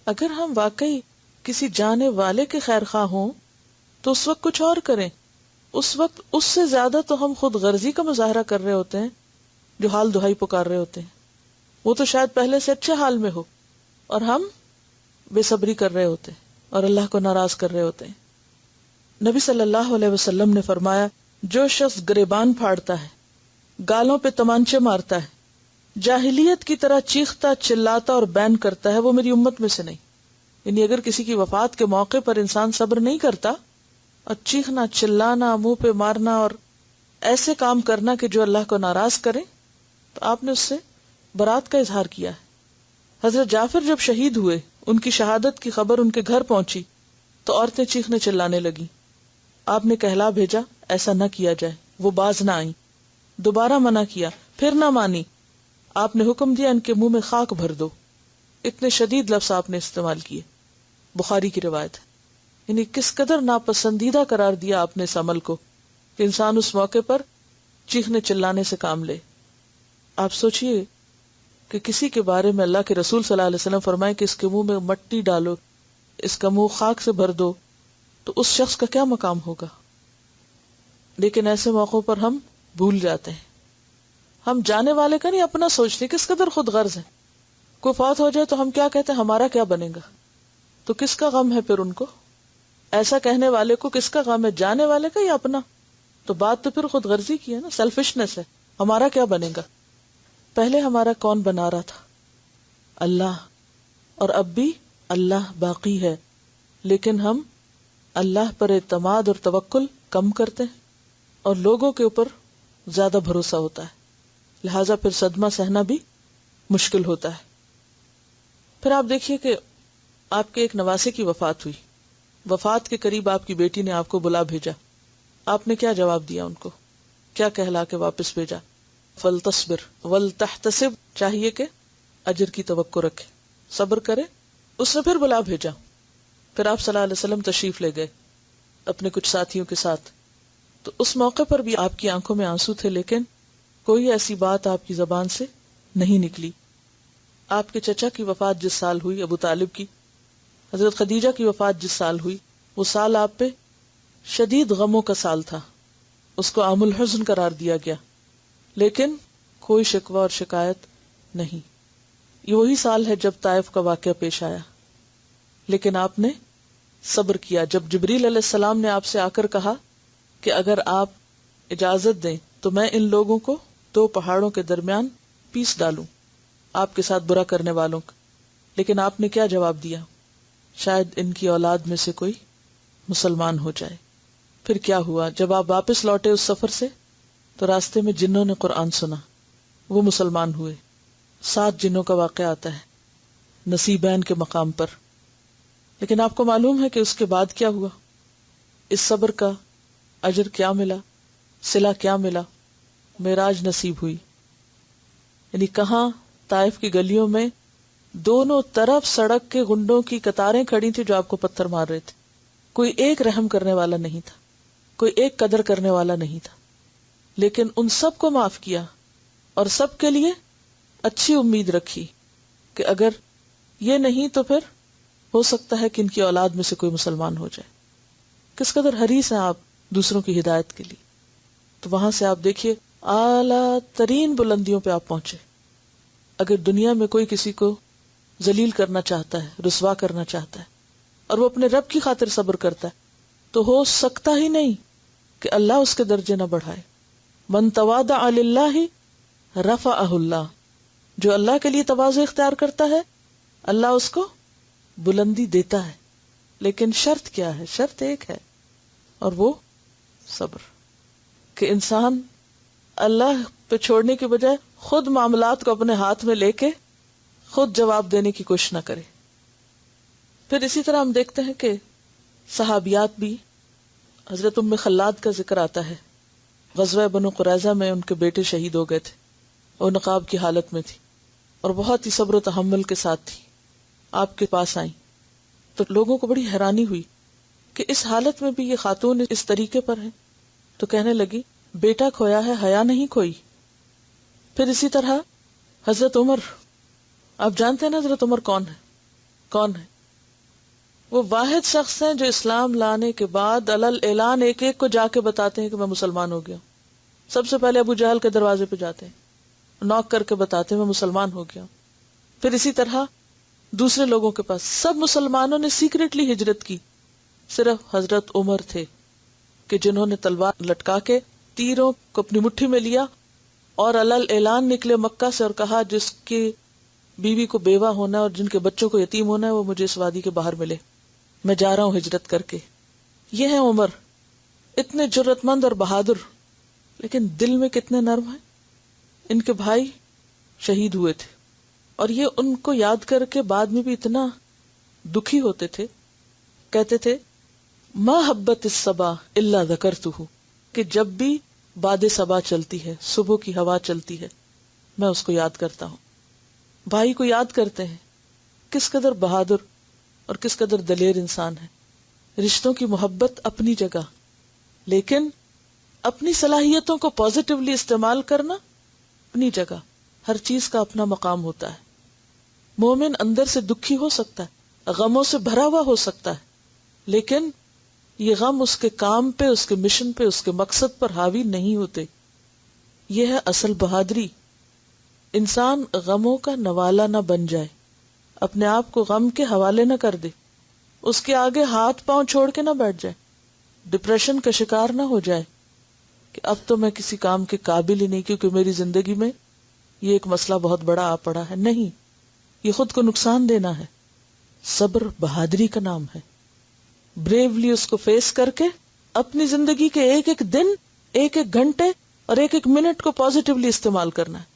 اگر ہم واقعی کسی جانے والے کے خیر خواہ ہوں تو اس وقت کچھ اور کریں. اس وقت اس سے زیادہ تو ہم خود غرضی کا مظاہرہ کر رہے ہوتے ہیں جو حال دہائی پکار رہے ہوتے ہیں. وہ تو شاید پہلے سے اچھے حال میں ہو اور ہم بے صبری کر رہے ہوتے ہیں اور اللہ کو ناراض کر رہے ہوتے ہیں. نبی صلی اللہ علیہ وسلم نے فرمایا جو شخص گریبان پھاڑتا ہے، گالوں پہ تمانچے مارتا ہے، جاہلیت کی طرح چیختا چلاتا اور بین کرتا ہے، وہ میری امت میں سے نہیں. یعنی اگر کسی کی وفات کے موقع پر انسان صبر نہیں کرتا اور چیخنا چلانا، منہ پہ مارنا اور ایسے کام کرنا کہ جو اللہ کو ناراض کرے، تو آپ نے اس سے برات کا اظہار کیا ہے. حضرت جعفر جب شہید ہوئے، ان کی شہادت کی خبر ان کے گھر پہنچی تو عورتیں چیخنے چلانے لگیں. آپ نے کہلا بھیجا ایسا نہ کیا جائے. وہ باز نہ آئیں. دوبارہ منع کیا، پھر نہ مانی. آپ نے حکم دیا ان کے منہ میں خاک بھر دو. اتنے شدید لفظ آپ نے استعمال کیے. بخاری کی روایت ہے. یعنی کس قدر ناپسندیدہ قرار دیا آپ نے اس عمل کو کہ انسان اس موقع پر چیخنے چلانے سے کام لے. آپ سوچئے کہ کسی کے بارے میں اللہ کے رسول صلی اللہ علیہ وسلم فرمائے کہ اس کے منہ میں مٹی ڈالو، اس کا منہ خاک سے بھر دو، تو اس شخص کا کیا مقام ہوگا. لیکن ایسے موقعوں پر ہم بھول جاتے ہیں. ہم جانے والے کا نہیں اپنا سوچتے. کس قدر خود غرض ہے. کوئی فوت ہو جائے تو ہم کیا کہتے ہیں؟ ہمارا کیا بنے گا. تو کس کا غم ہے پھر ان کو؟ ایسا کہنے والے کو کس کا غم ہے؟ جانے والے کا یا اپنا؟ تو بات تو پھر خود غرضی کی ہے نا، سیلفشنس ہے. ہمارا کیا بنے گا. پہلے ہمارا کون بنا رہا تھا؟ اللہ. اور اب بھی اللہ باقی ہے، لیکن ہم اللہ پر اعتماد اور توکل کم کرتے ہیں اور لوگوں کے اوپر زیادہ بھروسہ ہوتا ہے. لہٰذا پھر صدمہ سہنا بھی مشکل ہوتا ہے. پھر آپ دیکھیے کہ آپ کے ایک نواسے کی وفات ہوئی. وفات کے قریب آپ کی بیٹی نے آپ کو بلا بھیجا. آپ نے کیا جواب دیا ان کو؟ کیا کہلا کے واپس بھیجا؟ فَلْتَصْبِرْ وَلْتَحْتَسِبْ. چاہیے کہ اجر کی توقع رکھے، صبر کرے. اس نے پھر بلا بھیجا. پھر آپ صلی اللہ علیہ وسلم تشریف لے گئے اپنے کچھ ساتھیوں کے ساتھ. تو اس موقع پر بھی آپ کی آنکھوں میں آنسو تھے، لیکن کوئی ایسی بات آپ کی زبان سے نہیں نکلی. آپ کے چچا کی وفات جس سال ہوئی، ابو طالب کی، حضرت خدیجہ کی وفات جس سال ہوئی، وہ سال آپ پہ شدید غموں کا سال تھا. اس کو عام الحزن قرار دیا گیا، لیکن کوئی شکوہ اور شکایت نہیں. یہ وہی سال ہے جب طائف کا واقعہ پیش آیا، لیکن آپ نے صبر کیا. جب جبریل علیہ السلام نے آپ سے آ کر کہا کہ اگر آپ اجازت دیں تو میں ان لوگوں کو 2 پہاڑوں کے درمیان پیس ڈالوں، آپ کے ساتھ برا کرنے والوں کا، لیکن آپ نے کیا جواب دیا؟ شاید ان کی اولاد میں سے کوئی مسلمان ہو جائے۔ پھر کیا ہوا؟ جب آپ واپس لوٹے اس سفر سے تو راستے میں جنوں نے قرآن سنا، وہ مسلمان ہوئے۔ 7 جنوں کا واقعہ آتا ہے نصیبین کے مقام پر۔ لیکن آپ کو معلوم ہے کہ اس کے بعد کیا ہوا؟ اس صبر کا اجر کیا ملا، صلہ کیا ملا؟ معراج نصیب ہوئی۔ یعنی کہاں؟ طائف کی گلیوں میں دونوں طرف سڑک کے گنڈوں کی قطاریں کھڑی تھی جو آپ کو پتھر مار رہے تھے۔ کوئی ایک رحم کرنے والا نہیں تھا، کوئی ایک قدر کرنے والا نہیں تھا، لیکن ان سب کو معاف کیا اور سب کے لیے اچھی امید رکھی کہ اگر یہ نہیں تو پھر ہو سکتا ہے کہ ان کی اولاد میں سے کوئی مسلمان ہو جائے۔ کس قدر حریص ہیں آپ دوسروں کی ہدایت کے لیے۔ تو وہاں سے آپ دیکھیے اعلیٰ ترین بلندیوں پہ آپ پہنچے۔ اگر دنیا میں کوئی کسی کو ذلیل کرنا چاہتا ہے، رسوا کرنا چاہتا ہے، اور وہ اپنے رب کی خاطر صبر کرتا ہے، تو ہو سکتا ہی نہیں کہ اللہ اس کے درجے نہ بڑھائے۔ من تواضع للہ رفعہ اللہ، جو اللہ کے لیے تواضع اختیار کرتا ہے اللہ اس کو بلندی دیتا ہے۔ لیکن شرط کیا ہے؟ شرط ایک ہے، اور وہ صبر، کہ انسان اللہ پہ چھوڑنے کے بجائے خود معاملات کو اپنے ہاتھ میں لے کے خود جواب دینے کی کوشش نہ کرے۔ پھر اسی طرح ہم دیکھتے ہیں کہ صحابیات بھی، حضرت ام خلاد کا ذکر آتا ہے، غزوہ بنو قریظہ میں ان کے بیٹے شہید ہو گئے تھے، وہ نقاب کی حالت میں تھی اور بہت ہی صبر و تحمل کے ساتھ تھی، آپ کے پاس آئیں تو لوگوں کو بڑی حیرانی ہوئی کہ اس حالت میں بھی یہ خاتون اس طریقے پر ہیں، تو کہنے لگی بیٹا کھویا ہے، حیا نہیں کھوئی۔ پھر اسی طرح حضرت عمر، آپ جانتے ہیں نا حضرت عمر کون ہے؟ کون ہے؟ وہ واحد شخص ہیں جو اسلام لانے کے بعد علل اعلان ایک ایک کو جا کے بتاتے ہیں کہ میں مسلمان ہو گیا ہوں۔ سب سے پہلے ابو جہل کے دروازے پہ جاتے ہیں، نوک کر کے بتاتے ہیں میں مسلمان ہو گیا ہوں۔ پھر اسی طرح دوسرے لوگوں کے پاس، سب مسلمانوں نے سیکریٹلی ہجرت کی، صرف حضرت عمر تھے کہ جنہوں نے تلوار لٹکا کے تیروں کو اپنی مٹھی میں لیا اور علل اعلان نکلے مکہ سے اور کہا جس کی بیوی کو بیوہ ہونا ہے اور جن کے بچوں کو یتیم ہونا ہے وہ مجھے اس وادی کے باہر ملے، میں جا رہا ہوں ہجرت کر کے۔ یہ ہیں عمر، اتنے جرت مند اور بہادر، لیکن دل میں کتنے نرم ہیں۔ ان کے بھائی شہید ہوئے تھے اور یہ ان کو یاد کر کے بعد میں بھی اتنا دکھی ہوتے تھے، کہتے تھے ما حبت الصبا الا ذکرتہ، کہ جب بھی باد صبا چلتی ہے، صبح کی ہوا چلتی ہے، میں اس کو یاد کرتا ہوں۔ بھائی کو یاد کرتے ہیں، کس قدر بہادر اور کس قدر دلیر انسان ہے۔ رشتوں کی محبت اپنی جگہ، لیکن اپنی صلاحیتوں کو پازیٹیولی استعمال کرنا اپنی جگہ، ہر چیز کا اپنا مقام ہوتا ہے۔ مومن اندر سے دکھی ہو سکتا ہے، غموں سے بھرا ہوا ہو سکتا ہے، لیکن یہ غم اس کے کام پہ، اس کے مشن پہ، اس کے مقصد پر حاوی نہیں ہوتے۔ یہ ہے اصل بہادری۔ انسان غموں کا نوالا نہ بن جائے، اپنے آپ کو غم کے حوالے نہ کر دے، اس کے آگے ہاتھ پاؤں چھوڑ کے نہ بیٹھ جائے، ڈپریشن کا شکار نہ ہو جائے کہ اب تو میں کسی کام کے قابل ہی نہیں کیونکہ میری زندگی میں یہ ایک مسئلہ بہت بڑا آ پڑا ہے۔ نہیں، یہ خود کو نقصان دینا ہے۔ صبر بہادری کا نام ہے۔ بریولی اس کو فیس کر کے اپنی زندگی کے ایک ایک دن، ایک ایک گھنٹے اور ایک ایک منٹ کو پازیٹیولی استعمال کرنا ہے۔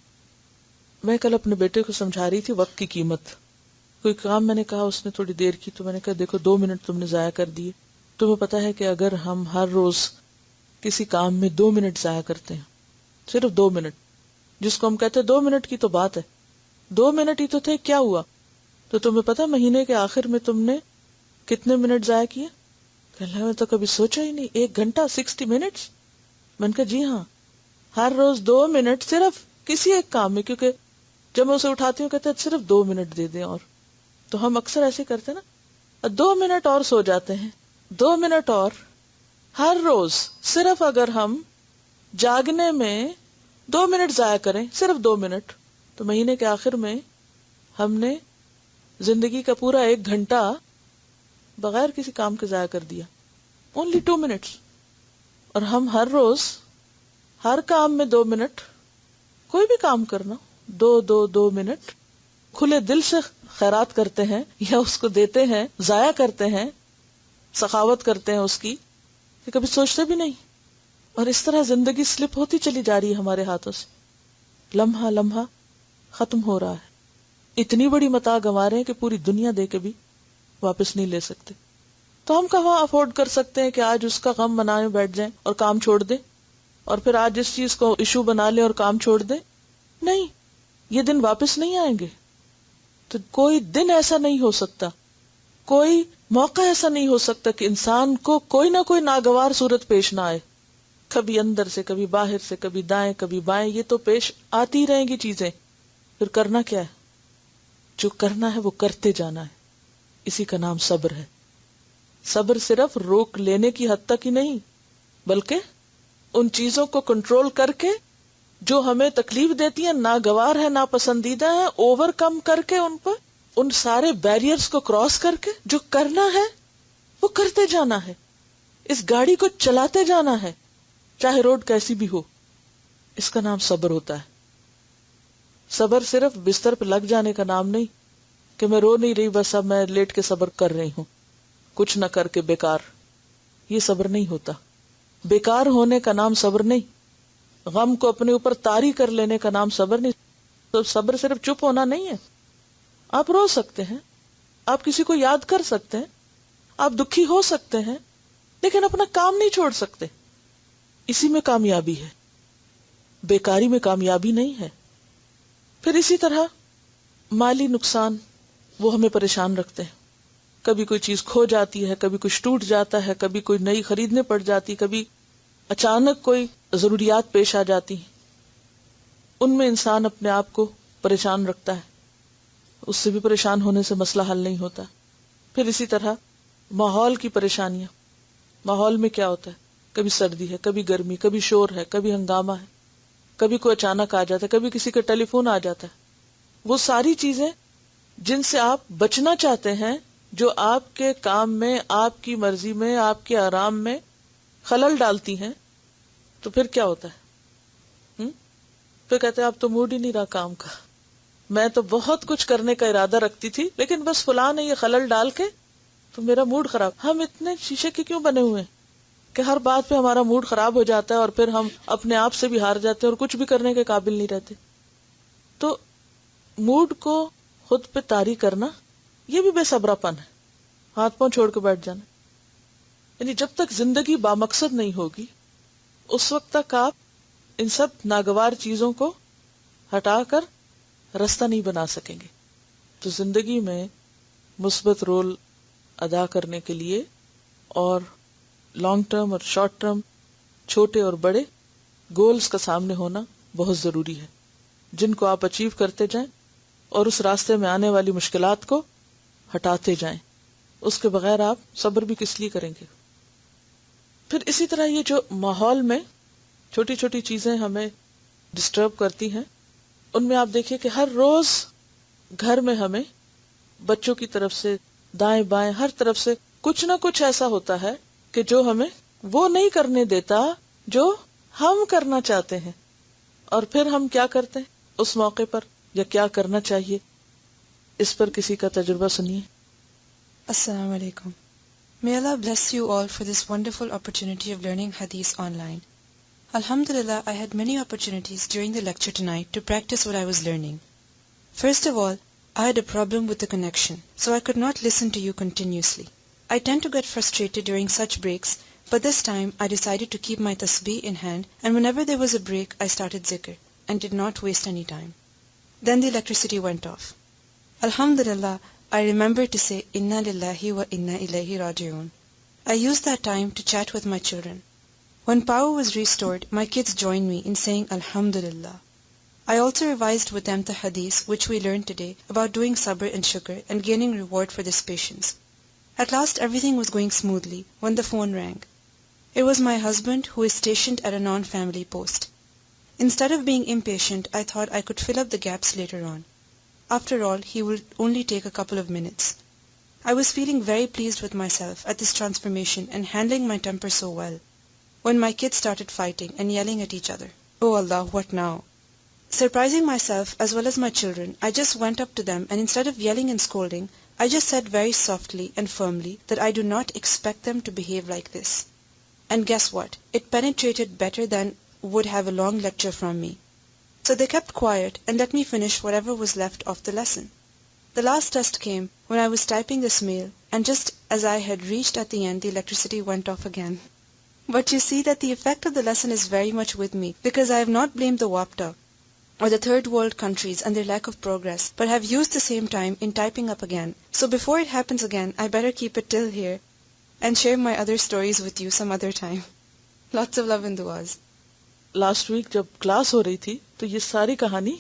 میں کل اپنے بیٹے کو سمجھا رہی تھی وقت کی قیمت۔ کوئی کام میں نے کہا، اس نے تھوڑی دیر کی، تو میں نے کہا دیکھو 2 منٹ تم نے ضائع کر دیے۔ تمہیں پتا ہے کہ اگر ہم ہر روز کسی کام میں 2 منٹ ضائع کرتے ہیں، صرف 2 منٹ، جس کو ہم کہتے ہیں 2 منٹ کی تو بات ہے، 2 منٹ ہی تو تھے، کیا ہوا؟ تو تمہیں پتا مہینے کے آخر میں تم نے کتنے منٹ ضائع کیے؟ کہنے میں تو کبھی سوچا ہی نہیں، 1 گھنٹہ 60 منٹس۔ میں نے کہا جی ہاں، ہر روز 2 منٹ صرف کسی ایک کام میں، کیونکہ جب میں اسے اٹھاتی ہوں کہتے ہیں صرف 2 منٹ دے دیں، اور تو ہم اکثر ایسے کرتے ہیں نا، 2 منٹ اور سو جاتے ہیں، 2 منٹ اور ہر روز۔ صرف اگر ہم جاگنے میں 2 منٹ ضائع کریں، صرف 2 منٹ، تو مہینے کے آخر میں ہم نے زندگی کا پورا 1 گھنٹہ بغیر کسی کام کے ضائع کر دیا، اونلی 2 منٹس۔ اور ہم ہر روز ہر کام میں 2 منٹ، کوئی بھی کام کرنا، 2 منٹ کھلے دل سے خیرات کرتے ہیں یا اس کو دیتے ہیں، ضائع کرتے ہیں، سخاوت کرتے ہیں اس کی، کہ کبھی سوچتے بھی نہیں. اور اس طرح زندگی سلپ ہوتی چلی جا رہی ہے ہمارے ہاتھوں سے، لمحہ لمحہ ختم ہو رہا ہے. اتنی بڑی متاع گنوا رہے ہیں کہ پوری دنیا دے کے بھی واپس نہیں لے سکتے. تو ہم کہاں افورڈ کر سکتے ہیں کہ آج اس کا غم منانے بیٹھ جائیں اور کام چھوڑ دیں، اور پھر آج اس چیز کو ایشو بنا لیں اور کام چھوڑ دیں. نہیں، یہ دن واپس نہیں آئیں گے. تو کوئی دن ایسا نہیں ہو سکتا، کوئی موقع ایسا نہیں ہو سکتا کہ انسان کو کوئی نہ کوئی ناگوار صورت پیش نہ آئے. کبھی اندر سے، کبھی باہر سے، کبھی دائیں کبھی بائیں، یہ تو پیش آتی رہیں گی چیزیں. پھر کرنا کیا ہے؟ جو کرنا ہے وہ کرتے جانا ہے. اسی کا نام صبر ہے. صبر صرف روک لینے کی حد تک ہی نہیں، بلکہ ان چیزوں کو کنٹرول کر کے جو ہمیں تکلیف دیتی ہیں، ناگوار ہے، ناپسندیدہ ہے، اوور کم کر کے ان پر، ان سارے بیریئرز کو کراس کر کے جو کرنا ہے وہ کرتے جانا ہے. اس گاڑی کو چلاتے جانا ہے، چاہے روڈ کیسی بھی ہو. اس کا نام صبر ہوتا ہے. صبر صرف بستر پہ لگ جانے کا نام نہیں کہ میں رو نہیں رہی، بس اب میں لیٹ کے صبر کر رہی ہوں، کچھ نہ کر کے بیکار. یہ صبر نہیں ہوتا. بیکار ہونے کا نام صبر نہیں. غم کو اپنے اوپر طاری کر لینے کا نام صبر نہیں. تو صبر صرف چپ ہونا نہیں ہے. آپ رو سکتے ہیں، آپ کسی کو یاد کر سکتے ہیں، آپ دکھی ہو سکتے ہیں، لیکن اپنا کام نہیں چھوڑ سکتے. اسی میں کامیابی ہے، بیکاری میں کامیابی نہیں ہے. پھر اسی طرح مالی نقصان، وہ ہمیں پریشان رکھتے ہیں. کبھی کوئی چیز کھو جاتی ہے، کبھی کچھ ٹوٹ جاتا ہے، کبھی کوئی نئی خریدنے پڑ جاتی، کبھی اچانک کوئی ضروریات پیش آ جاتی ہیں. ان میں انسان اپنے آپ کو پریشان رکھتا ہے. اس سے بھی پریشان ہونے سے مسئلہ حل نہیں ہوتا. پھر اسی طرح ماحول کی پریشانیاں. ماحول میں کیا ہوتا ہے؟ کبھی سردی ہے، کبھی گرمی، کبھی شور ہے، کبھی ہنگامہ ہے، کبھی کوئی اچانک آ جاتا ہے، کبھی کسی کا ٹیلی فون آ جاتا ہے. وہ ساری چیزیں جن سے آپ بچنا چاہتے ہیں، جو آپ کے کام میں، آپ کی مرضی میں، آپ کے آرام میں خلل ڈالتی ہیں، تو پھر کیا ہوتا ہے؟ پھر کہتے ہیں اب تو موڈ ہی نہیں رہا کام کا، میں تو بہت کچھ کرنے کا ارادہ رکھتی تھی، لیکن بس فلاں نے یہ خلل ڈال کے تو میرا موڈ خراب. ہم اتنے شیشے کے کیوں بنے ہوئے ہیں کہ ہر بات پہ ہمارا موڈ خراب ہو جاتا ہے، اور پھر ہم اپنے آپ سے بھی ہار جاتے ہیں اور کچھ بھی کرنے کے قابل نہیں رہتے. تو موڈ کو خود پہ طاری کرنا، یہ بھی بے صبرا پن ہے. ہاتھ پاؤں چھوڑ کے بیٹھ جانا. یعنی جب تک زندگی بامقصد نہیں ہوگی، اس وقت تک آپ ان سب ناگوار چیزوں کو ہٹا کر راستہ نہیں بنا سکیں گے. تو زندگی میں مثبت رول ادا کرنے کے لیے، اور لانگ ٹرم اور شارٹ ٹرم، چھوٹے اور بڑے گولز کا سامنے ہونا بہت ضروری ہے، جن کو آپ اچیو کرتے جائیں اور اس راستے میں آنے والی مشکلات کو ہٹاتے جائیں. اس کے بغیر آپ صبر بھی کس لیے کریں گے؟ پھر اسی طرح یہ جو ماحول میں چھوٹی چھوٹی چیزیں ہمیں ڈسٹرب کرتی ہیں، ان میں آپ دیکھیے کہ ہر روز گھر میں ہمیں بچوں کی طرف سے، دائیں بائیں، ہر طرف سے کچھ نہ کچھ ایسا ہوتا ہے کہ جو ہمیں وہ نہیں کرنے دیتا جو ہم کرنا چاہتے ہیں. اور پھر ہم کیا کرتے ہیں اس موقع پر، یا کیا کرنا چاہیے؟ اس پر کسی کا تجربہ سنیے. Assalamu alaikum. May Allah bless you all for this wonderful opportunity of learning Hadith online. Alhamdulillah, I had many opportunities during the lecture tonight to practice what I was learning. First of all, I had a problem with the connection, so I could not listen to you continuously. I tend to get frustrated during such breaks, but this time I decided to keep my tasbih in hand, and whenever there was a break, I started zikr and did not waste any time. Then the electricity went off. Alhamdulillah, I remembered to say Inna lillahi wa inna ilayhi raji'un. I used that time to chat with my children. When power was restored, my kids joined me in saying Alhamdulillah. I also revised with them the hadith which we learned today about doing sabr and shukr and gaining reward for this patience. At last everything was going smoothly when the phone rang. It was my husband, who is stationed at a non-family post. Instead of being impatient, I thought I could fill up the gaps later on. After all, he will only take a couple of minutes. I was feeling very pleased with myself at this transformation and handling my temper so well, when my kids started fighting and yelling at each other. Oh Allah, what now? Surprising myself as well as my children, I just went up to them and instead of yelling and scolding, I just said very softly and firmly that I do not expect them to behave like this. And guess what? It penetrated better than would have a long lecture from me. So they kept quiet and let me finish whatever was left of the lesson. The last test came when I was typing this mail, and just as I had reached at the end, the electricity went off again. But you see that the effect of the lesson is very much with me, because I have not blamed the WAPTA or the third world countries and their lack of progress, but have used the same time in typing up again. So before it happens again, I better keep it till here and share my other stories with you some other time. Lots of love and duas. Last week جب class ہو رہی تھی تو یہ ساری کہانی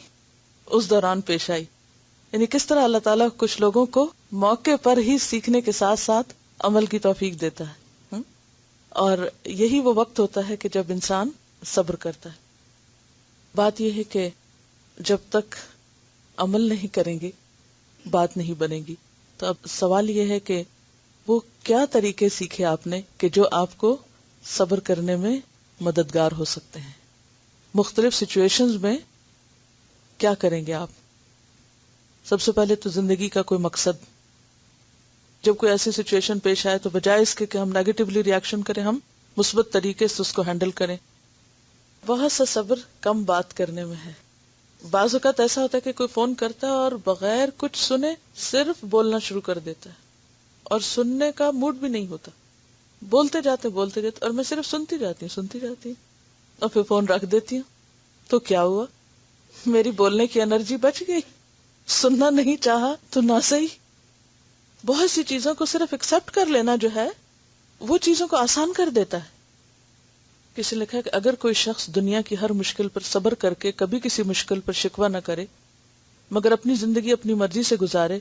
اس دوران پیش آئی، یعنی کس طرح اللہ تعالیٰ کچھ لوگوں کو موقع پر ہی سیکھنے کے ساتھ ساتھ عمل کی توفیق دیتا ہے، اور یہی وہ وقت ہوتا ہے کہ جب انسان صبر کرتا ہے۔ بات یہ ہے کہ جب تک عمل نہیں کریں گے بات نہیں بنے گی۔ تو اب سوال یہ ہے کہ وہ کیا طریقے سیکھے آپ نے کہ جو آپ کو صبر کرنے میں مددگار ہو سکتے ہیں؟ مختلف سچویشنز میں کیا کریں گے آپ؟ سب سے پہلے تو زندگی کا کوئی مقصد۔ جب کوئی ایسی سچویشن پیش آئے تو بجائے اس کے کہ ہم نیگیٹیولی ریاکشن کریں، ہم مثبت طریقے سے اس کو ہینڈل کریں۔ بہت سا صبر کم بات کرنے میں ہے۔ بعض اوقات ایسا ہوتا ہے کہ کوئی فون کرتا ہے اور بغیر کچھ سنے صرف بولنا شروع کر دیتا ہے، اور سننے کا موڈ بھی نہیں ہوتا، بولتے جاتے اور میں صرف سنتی جاتی ہوں اور پھر فون رکھ دیتی ہوں۔ تو کیا ہوا؟ میری بولنے کی انرجی بچ گئی، سننا نہیں چاہا تو نہ صحیح۔ بہت سی چیزوں کو صرف ایکسپٹ کر لینا جو ہے وہ چیزوں کو آسان کر دیتا ہے۔ کسی نے لکھا کہ اگر کوئی شخص دنیا کی ہر مشکل پر صبر کر کے کبھی کسی مشکل پر شکوہ نہ کرے، مگر اپنی زندگی اپنی مرضی سے گزارے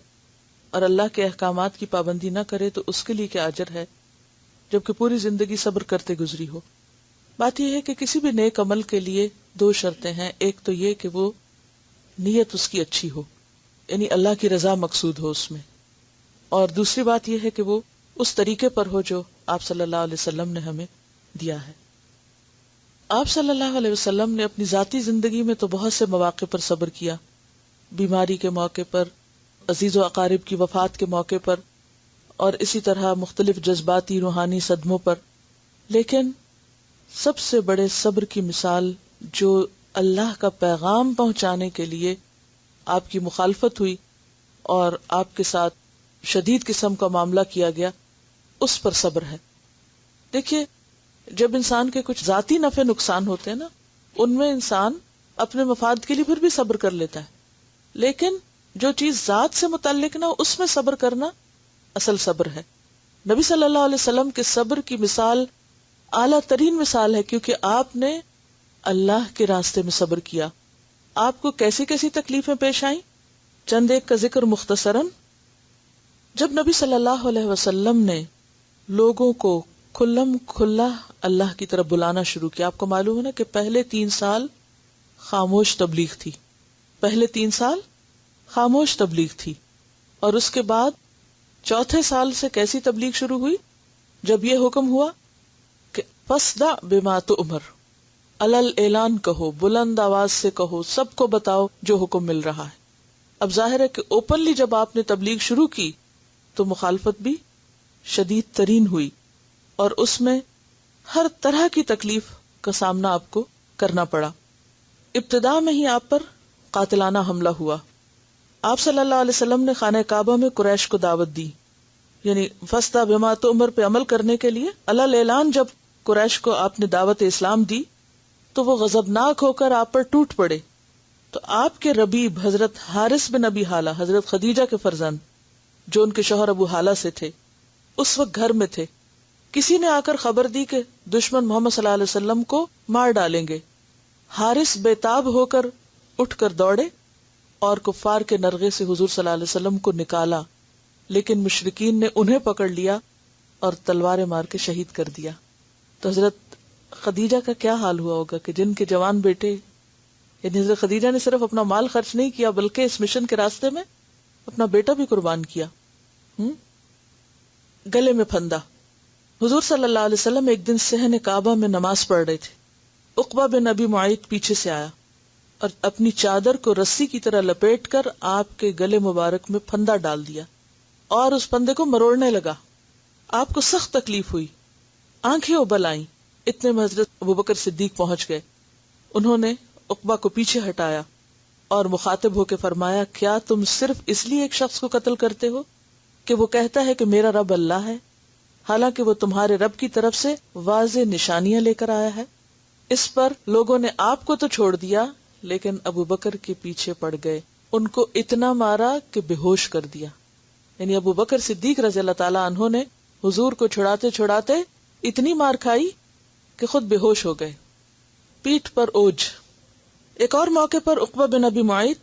اور اللہ کے احکامات کی پابندی نہ کرے، تو اس کے لیے کیا اجر ہے، جبکہ پوری زندگی صبر کرتے گزری ہو۔ بات یہ ہے کہ کسی بھی نیک عمل کے لیے دو شرطیں ہیں۔ ایک تو یہ کہ وہ نیت اس کی اچھی ہو، یعنی اللہ کی رضا مقصود ہو اس میں، اور دوسری بات یہ ہے کہ وہ اس طریقے پر ہو جو آپ صلی اللہ علیہ وسلم نے ہمیں دیا ہے۔ آپ صلی اللہ علیہ وسلم نے اپنی ذاتی زندگی میں تو بہت سے مواقع پر صبر کیا، بیماری کے موقع پر، عزیز و اقارب کی وفات کے موقع پر، اور اسی طرح مختلف جذباتی روحانی صدموں پر، لیکن سب سے بڑے صبر کی مثال جو اللہ کا پیغام پہنچانے کے لیے آپ کی مخالفت ہوئی اور آپ کے ساتھ شدید قسم کا معاملہ کیا گیا، اس پر صبر ہے۔ دیکھیے، جب انسان کے کچھ ذاتی نفع نقصان ہوتے ہیں نا، ان میں انسان اپنے مفاد کے لیے پھر بھی صبر کر لیتا ہے، لیکن جو چیز ذات سے متعلق نہ، اس میں صبر کرنا اصل صبر ہے۔ نبی صلی اللہ علیہ وسلم کے صبر کی مثال اعلیٰ ترین مثال ہے، کیونکہ آپ نے اللہ کے راستے میں صبر کیا۔ آپ کو کیسی کیسی تکلیفیں پیش آئیں، چند ایک کا ذکر مختصراً۔ جب نبی صلی اللہ علیہ وسلم نے لوگوں کو کھلم کھلا اللہ کی طرف بلانا شروع کیا، آپ کو معلوم ہے نا کہ پہلے 3 سال خاموش تبلیغ تھی، پہلے 3 سال خاموش تبلیغ تھی، اور اس کے بعد چوتھے سال سے کیسی تبلیغ شروع ہوئی؟ جب یہ حکم ہوا کہ فَاصْدَعْ بِمَا تُؤْمَرُ، علل اعلان کہو، بلند آواز سے کہو، سب کو بتاؤ جو حکم مل رہا ہے۔ اب ظاہر ہے کہ اوپنلی جب آپ نے تبلیغ شروع کی تو مخالفت بھی شدید ترین ہوئی، اور اس میں ہر طرح کی تکلیف کا سامنا آپ کو کرنا پڑا۔ ابتدا میں ہی آپ پر قاتلانہ حملہ ہوا۔ آپ صلی اللہ علیہ وسلم نے خانہ کعبہ میں قریش کو دعوت دی، یعنی فَاصْدَعْ بِمَا تُؤْمَرُ پہ عمل کرنے کے لیے علل اعلان جب قریش کو آپ نے دعوت اسلام دی تو وہ غضبناک ہو کر آپ پر ٹوٹ پڑے۔ تو آپ کے ربیب حضرت حارث بن ابی حالہ، حضرت خدیجہ کے فرزند جو ان کے شوہر ابو حالہ سے تھے، اس وقت گھر میں تھے۔ کسی نے آ کر خبر دی کہ دشمن محمد صلی اللہ علیہ وسلم کو مار ڈالیں گے۔ حارث بے تاب ہو کر اٹھ کر دوڑے اور کفار کے نرغے سے حضور صلی اللہ علیہ وسلم کو نکالا، لیکن مشرکین نے انہیں پکڑ لیا اور تلواریں مار کے شہید کر دیا۔ تو حضرت خدیجہ کا کیا حال ہوا ہوگا کہ جن کے جوان بیٹے، یعنی حضرت خدیجہ نے صرف اپنا مال خرچ نہیں کیا بلکہ اس مشن کے راستے میں اپنا بیٹا بھی قربان کیا۔ گلے میں پھندا۔ حضور صلی اللہ علیہ وسلم ایک دن صحن کعبہ میں نماز پڑھ رہے تھے۔ عقبہ بن ابی معیط پیچھے سے آیا اور اپنی چادر کو رسی کی طرح لپیٹ کر آپ کے گلے مبارک میں پھندا ڈال دیا اور اس پھندے کو مروڑنے لگا. آپ کو سخت تکلیف ہوئی، آنکھیں ابل آئیں. اتنے میں حضرت ابوبکر صدیق پہنچ گئے. انہوں نے عقبہ کو پیچھے ہٹایا اور مخاطب ہو کے فرمایا، کیا تم صرف اس لیے ایک شخص کو قتل کرتے ہو کہ وہ کہتا ہے کہ میرا رب اللہ ہے، حالانکہ وہ تمہارے رب کی طرف سے واضح نشانیاں لے کر آیا ہے؟ اس پر لوگوں نے آپ کو تو چھوڑ دیا لیکن ابو بکر کے پیچھے پڑ گئے. ان کو اتنا مارا کہ بے ہوش کر دیا. یعنی ابو بکر صدیق رضی اللہ تعالیٰ عنہ نے حضور کو چھڑاتے چھڑاتے اتنی مار کھائی کہ خود بے ہوش ہو گئے. پیٹھ پر اوج. ایک اور موقع پر عقبہ بن ابی معیط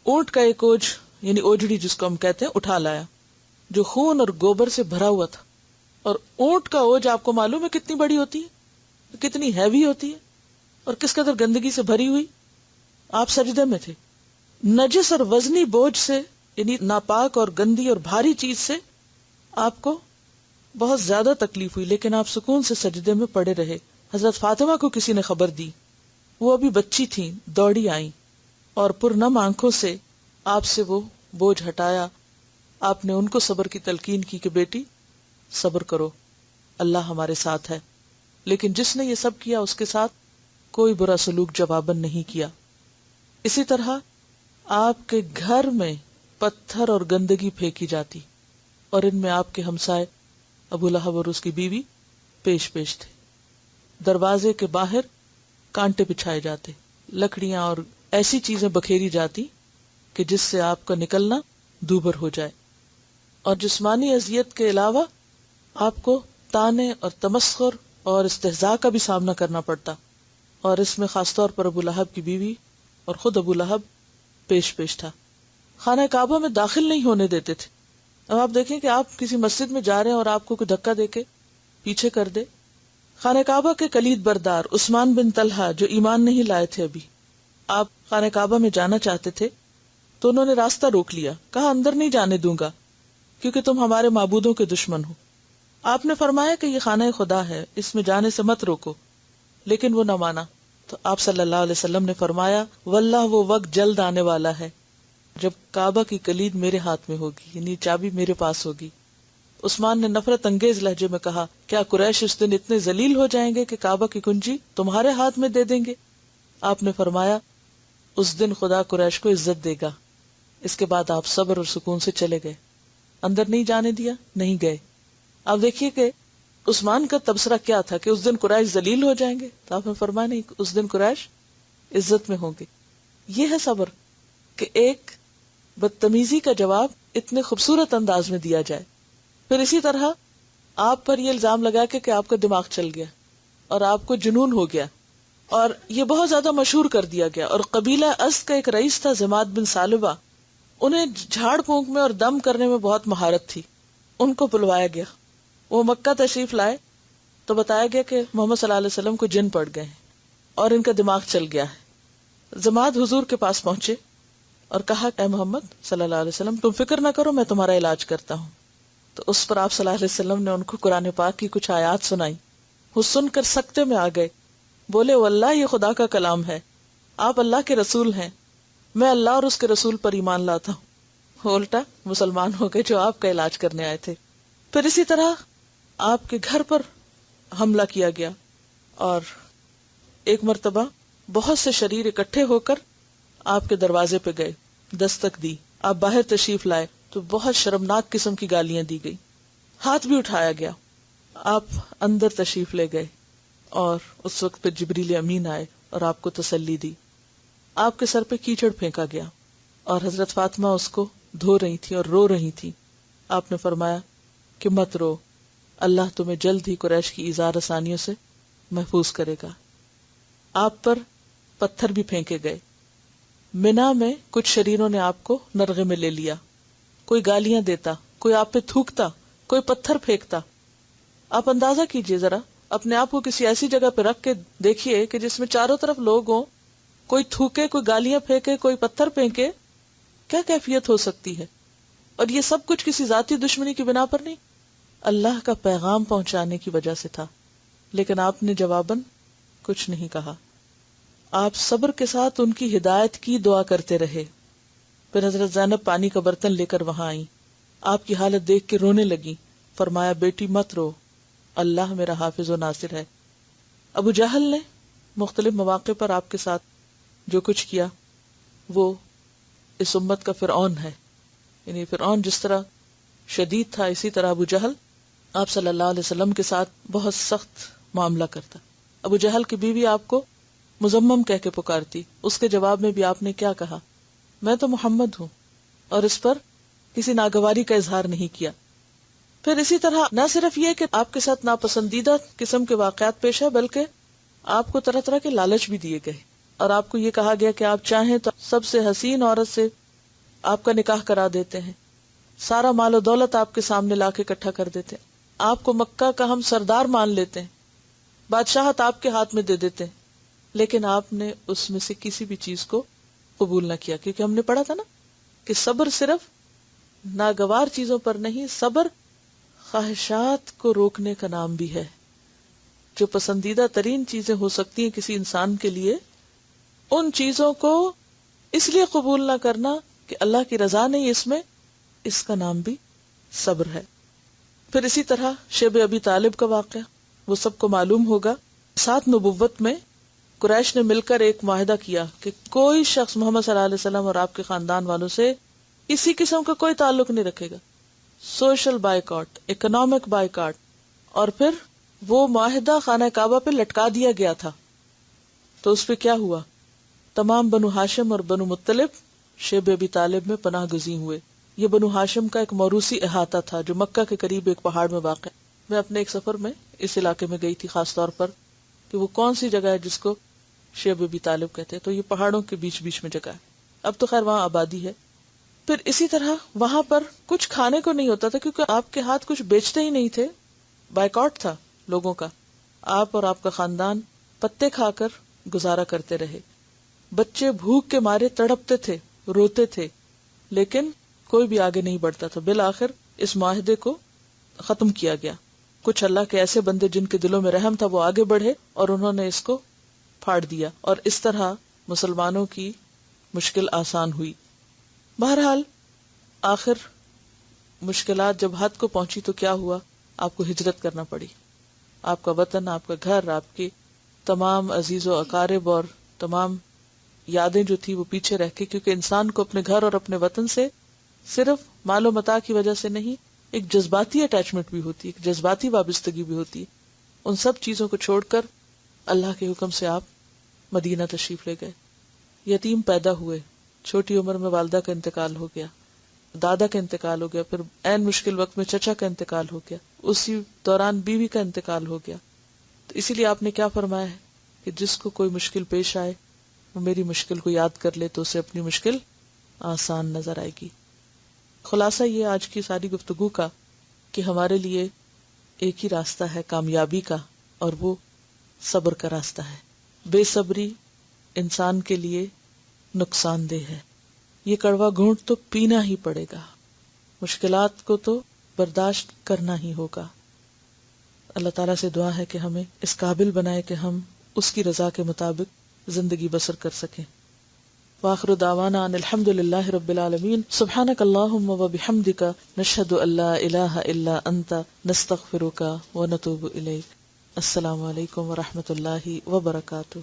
اونٹ کا ایک اوج یعنی اوجڑی جس کو ہم کہتے ہیں اٹھا لایا جو خون اور گوبر سے بھرا ہوا تھا. اور اونٹ کا اوج آپ کو معلوم ہے کتنی بڑی ہوتی ہے، کتنی ہیوی ہوتی ہے اور کس قدر گندگی سے بھری ہوئی. آپ سجدے میں تھے. نجس اور وزنی بوجھ سے یعنی ناپاک اور گندی اور بھاری چیز سے آپ کو بہت زیادہ تکلیف ہوئی لیکن آپ سکون سے سجدے میں پڑے رہے. حضرت فاطمہ کو کسی نے خبر دی، وہ ابھی بچی تھیں، دوڑی آئیں اور پرنم آنکھوں سے آپ سے وہ بوجھ ہٹایا. آپ نے ان کو صبر کی تلقین کی کہ بیٹی صبر کرو، اللہ ہمارے ساتھ ہے. لیکن جس نے یہ سب کیا اس کے ساتھ کوئی برا سلوک جواباً نہیں کیا. اسی طرح آپ کے گھر میں پتھر اور گندگی پھینکی جاتی اور ان میں آپ کے ہمسائے ابو لہب اور اس کی بیوی پیش پیش تھے. دروازے کے باہر کانٹے بچھائے جاتے، لکڑیاں اور ایسی چیزیں بکھیری جاتی کہ جس سے آپ کا نکلنا دوبر ہو جائے. اور جسمانی اذیت کے علاوہ آپ کو طعنے اور تمسخر اور استہزاء کا بھی سامنا کرنا پڑتا، اور اس میں خاص طور پر ابو لہب کی بیوی اور خود ابو لہب پیش پیش تھا. خانہ کعبہ میں داخل نہیں ہونے دیتے تھے. اب آپ دیکھیں کہ آپ کسی مسجد میں جا رہے ہیں اور آپ کو کوئی دھکا دے کے پیچھے کر دے. خانہ کعبہ کے کلید بردار عثمان بن طلحہ جو ایمان نہیں لائے تھے، ابھی آپ خانہ کعبہ میں جانا چاہتے تھے تو انہوں نے راستہ روک لیا، کہا اندر نہیں جانے دوں گا کیونکہ تم ہمارے معبودوں کے دشمن ہو. آپ نے فرمایا کہ یہ خانہ خدا ہے، اس میں جانے سے مت روکو، لیکن وہ نہ مانا. تو آپ صلی اللہ علیہ وسلم نے فرمایا واللہ وہ وقت جلد آنے والا ہے جب کعبہ کی کلید میرے ہاتھ میں ہوگی، یعنی چابی میرے پاس ہوگی. عثمان نے نفرت انگیز لہجے میں کہا، کیا قریش اس دن اتنے ذلیل ہو جائیں گے کہ کعبہ کی کنجی تمہارے ہاتھ میں دے دیں گے؟ آپ نے فرمایا اس دن خدا قریش کو عزت دے گا. اس کے بعد آپ صبر اور سکون سے چلے گئے. اندر نہیں جانے دیا، نہیں گئے. آپ دیکھیے کہ عثمان کا تبصرہ کیا تھا کہ اس دن قریش ذلیل ہو جائیں گے، تو آپ نے فرمایا نہیں، اس دن قریش عزت میں ہوں گے. یہ ہے صبر کہ ایک بدتمیزی کا جواب اتنے خوبصورت انداز میں دیا جائے. پھر اسی طرح آپ پر یہ الزام لگا کہ آپ کا دماغ چل گیا اور آپ کو جنون ہو گیا، اور یہ بہت زیادہ مشہور کر دیا گیا. اور قبیلہ از کا ایک رئیس تھا ضماد بن ثعلبہ، انہیں جھاڑ پھونک میں اور دم کرنے میں بہت مہارت تھی. ان کو بلوایا گیا، وہ مکہ تشریف لائے تو بتایا گیا کہ محمد صلی اللہ علیہ وسلم کو جن پڑ گئے ہیں اور ان کا دماغ چل گیا ہے. ضماد حضور کے پاس پہنچے اور کہا، اے محمد صلی اللہ علیہ وسلم تم فکر نہ کرو، میں تمہارا علاج کرتا ہوں. تو اس پر آپ صلی اللہ علیہ وسلم نے ان کو قرآن پاک کی کچھ آیات سنائی. وہ سن کر سکتے میں آ گئے، بولے واللہ یہ خدا کا کلام ہے، آپ اللہ کے رسول ہیں، میں اللہ اور اس کے رسول پر ایمان لاتا ہوں. الٹا مسلمان ہو گئے جو آپ کا علاج کرنے آئے تھے. پھر اسی طرح آپ کے گھر پر حملہ کیا گیا اور ایک مرتبہ بہت سے شریر اکٹھے ہو کر آپ کے دروازے پہ گئے، دستک دی. آپ باہر تشریف لائے تو بہت شرمناک قسم کی گالیاں دی گئی، ہاتھ بھی اٹھایا گیا. آپ اندر تشریف لے گئے اور اس وقت پہ جبریل امین آئے اور آپ کو تسلی دی. آپ کے سر پہ کیچڑ پھینکا گیا اور حضرت فاطمہ اس کو دھو رہی تھی اور رو رہی تھی. آپ نے فرمایا کہ مت رو، اللہ تمہیں جلد ہی قریش کی ایذا رسانیوں سے محفوظ کرے گا. آپ پر پتھر بھی پھینکے گئے. منا میں کچھ شریروں نے آپ کو نرغے میں لے لیا، کوئی گالیاں دیتا، کوئی آپ پہ تھوکتا، کوئی پتھر پھینکتا. آپ اندازہ کیجئے ذرا، اپنے آپ کو کسی ایسی جگہ پہ رکھ کے دیکھیے کہ جس میں چاروں طرف لوگ ہوں، کوئی تھوکے، کوئی گالیاں پھینکے، کوئی پتھر پھینکے، کیا کیفیت ہو سکتی ہے؟ اور یہ سب کچھ کسی ذاتی دشمنی کی بنا پر نہیں، اللہ کا پیغام پہنچانے کی وجہ سے تھا. لیکن آپ نے جواباً کچھ نہیں کہا. آپ صبر کے ساتھ ان کی ہدایت کی دعا کرتے رہے. پھر حضرت زینب پانی کا برتن لے کر وہاں آئیں. آپ کی حالت دیکھ کے رونے لگی. فرمایا بیٹی مت رو، اللہ میرا حافظ و ناصر ہے. ابو جہل نے مختلف مواقع پر آپ کے ساتھ جو کچھ کیا وہ اس امت کا فرعون ہے. یعنی فرعون جس طرح شدید تھا، اسی طرح ابو جہل آپ صلی اللہ علیہ وسلم کے ساتھ بہت سخت معاملہ کرتا. ابو جہل کی بیوی آپ کو مذمم کہہ کے پکارتی. اس کے جواب میں بھی آپ نے کیا کہا؟ میں تو محمد ہوں، اور اس پر کسی ناگواری کا اظہار نہیں کیا. پھر اسی طرح نہ صرف یہ کہ آپ کے ساتھ ناپسندیدہ قسم کے واقعات پیش ہے، بلکہ آپ کو طرح طرح کے لالچ بھی دیے گئے، اور آپ کو یہ کہا گیا کہ آپ چاہیں تو سب سے حسین عورت سے آپ کا نکاح کرا دیتے ہیں، سارا مال و دولت آپ کے سامنے لا کے اکٹھا کر دیتے ہیں، آپ کو مکہ کا ہم سردار مان لیتے ہیں، بادشاہت آپ کے ہاتھ میں دے دیتے ہیں. لیکن آپ نے اس میں سے کسی بھی چیز کو قبول نہ کیا، کیونکہ ہم نے پڑھا تھا نا کہ صبر صرف ناگوار چیزوں پر نہیں، صبر خواہشات کو روکنے کا نام بھی ہے. جو پسندیدہ ترین چیزیں ہو سکتی ہیں کسی انسان کے لیے، ان چیزوں کو اس لیے قبول نہ کرنا کہ اللہ کی رضا نہیں اس میں، اس کا نام بھی صبر ہے. پھر اسی طرح شیب ابی طالب کا واقعہ وہ سب کو معلوم ہوگا. ساتھ نبوت میں قریش نے مل کر ایک معاہدہ کیا کہ کوئی شخص محمد صلی اللہ علیہ وسلم اور آپ کے خاندان والوں سے کسی قسم کا کوئی تعلق نہیں رکھے گا. Social boycott, economic boycott. اور پھر وہ معاہدہ خانہ کعبہ پہ لٹکا دیا گیا تھا. تو اس پہ کیا ہوا؟ تمام بنو ہاشم اور بنو مطلب شیب ابی طالب میں پناہ گزین ہوئے. یہ بنو ہاشم کا ایک موروثی احاطہ تھا جو مکہ کے قریب ایک پہاڑ میں واقع ہے. میں اپنے ایک سفر میں اس علاقے میں گئی تھی، خاص طور پر کہ وہ کون سی جگہ ہے جس کو شیب ابی طالب کہتے ہیں. تو یہ پہاڑوں کے بیچ بیچ میں جگہ ہے. اب تو خیر وہاں آبادی ہے. پھر اسی طرح وہاں پر کچھ کھانے کو نہیں ہوتا تھا کیونکہ آپ کے ہاتھ کچھ بیچتے ہی نہیں تھے. بائیکاٹ تھا لوگوں کا. آپ اور آپ کا خاندان پتے کھا کر گزارا کرتے رہے. بچے بھوک کے مارے تڑپتے تھے، روتے تھے، لیکن کوئی بھی آگے نہیں بڑھتا تھا. بالآخر اس معاہدے کو ختم کیا گیا. کچھ اللہ کے ایسے بندے جن کے دلوں میں رحم تھا وہ آگے بڑھے اور انہوں نے اس کو پھاڑ دیا، اور اس طرح مسلمانوں کی مشکل آسان ہوئی. بہرحال آخر مشکلات جب حد کو پہنچی تو کیا ہوا؟ آپ کو ہجرت کرنا پڑی. آپ کا وطن، آپ کا گھر، آپ کے تمام عزیز و اقارب اور تمام یادیں جو تھی وہ پیچھے رہ کے، کیونکہ انسان کو اپنے گھر اور اپنے وطن سے صرف مال و متاع کی وجہ سے نہیں، ایک جذباتی اٹیچمنٹ بھی ہوتی ہے، ایک جذباتی وابستگی بھی ہوتی ہے. ان سب چیزوں کو چھوڑ کر اللہ کے حکم سے آپ مدینہ تشریف لے گئے. یتیم پیدا ہوئے، چھوٹی عمر میں والدہ کا انتقال ہو گیا، دادا کا انتقال ہو گیا، پھر عین مشکل وقت میں چچا کا انتقال ہو گیا، اسی دوران بیوی کا انتقال ہو گیا. تو اسی لیے آپ نے کیا فرمایا ہے کہ جس کو کوئی مشکل پیش آئے وہ میری مشکل کو یاد کر لے تو اسے اپنی مشکل آسان نظر آئے گی. خلاصہ یہ آج کی ساری گفتگو کا کہ ہمارے لیے ایک ہی راستہ ہے کامیابی کا، اور وہ صبر کا راستہ ہے. بے صبری انسان کے لیے نقصان دہ ہے. یہ کڑوا گھونٹ تو پینا ہی پڑے گا، مشکلات کو تو برداشت کرنا ہی ہوگا. اللہ تعالیٰ سے دعا ہے کہ ہمیں اس قابل بنائے کہ ہم اس کی رضا کے مطابق زندگی بسر کر سکیں. وآخر دعوانا ان الحمد للہ رب العالمین. سبحانک اللہم و بحمدک، نشہد ان لا الہ الا انت، نستغفرک و نتوب الیک. السلام علیکم و رحمۃ اللہ وبرکاتہ.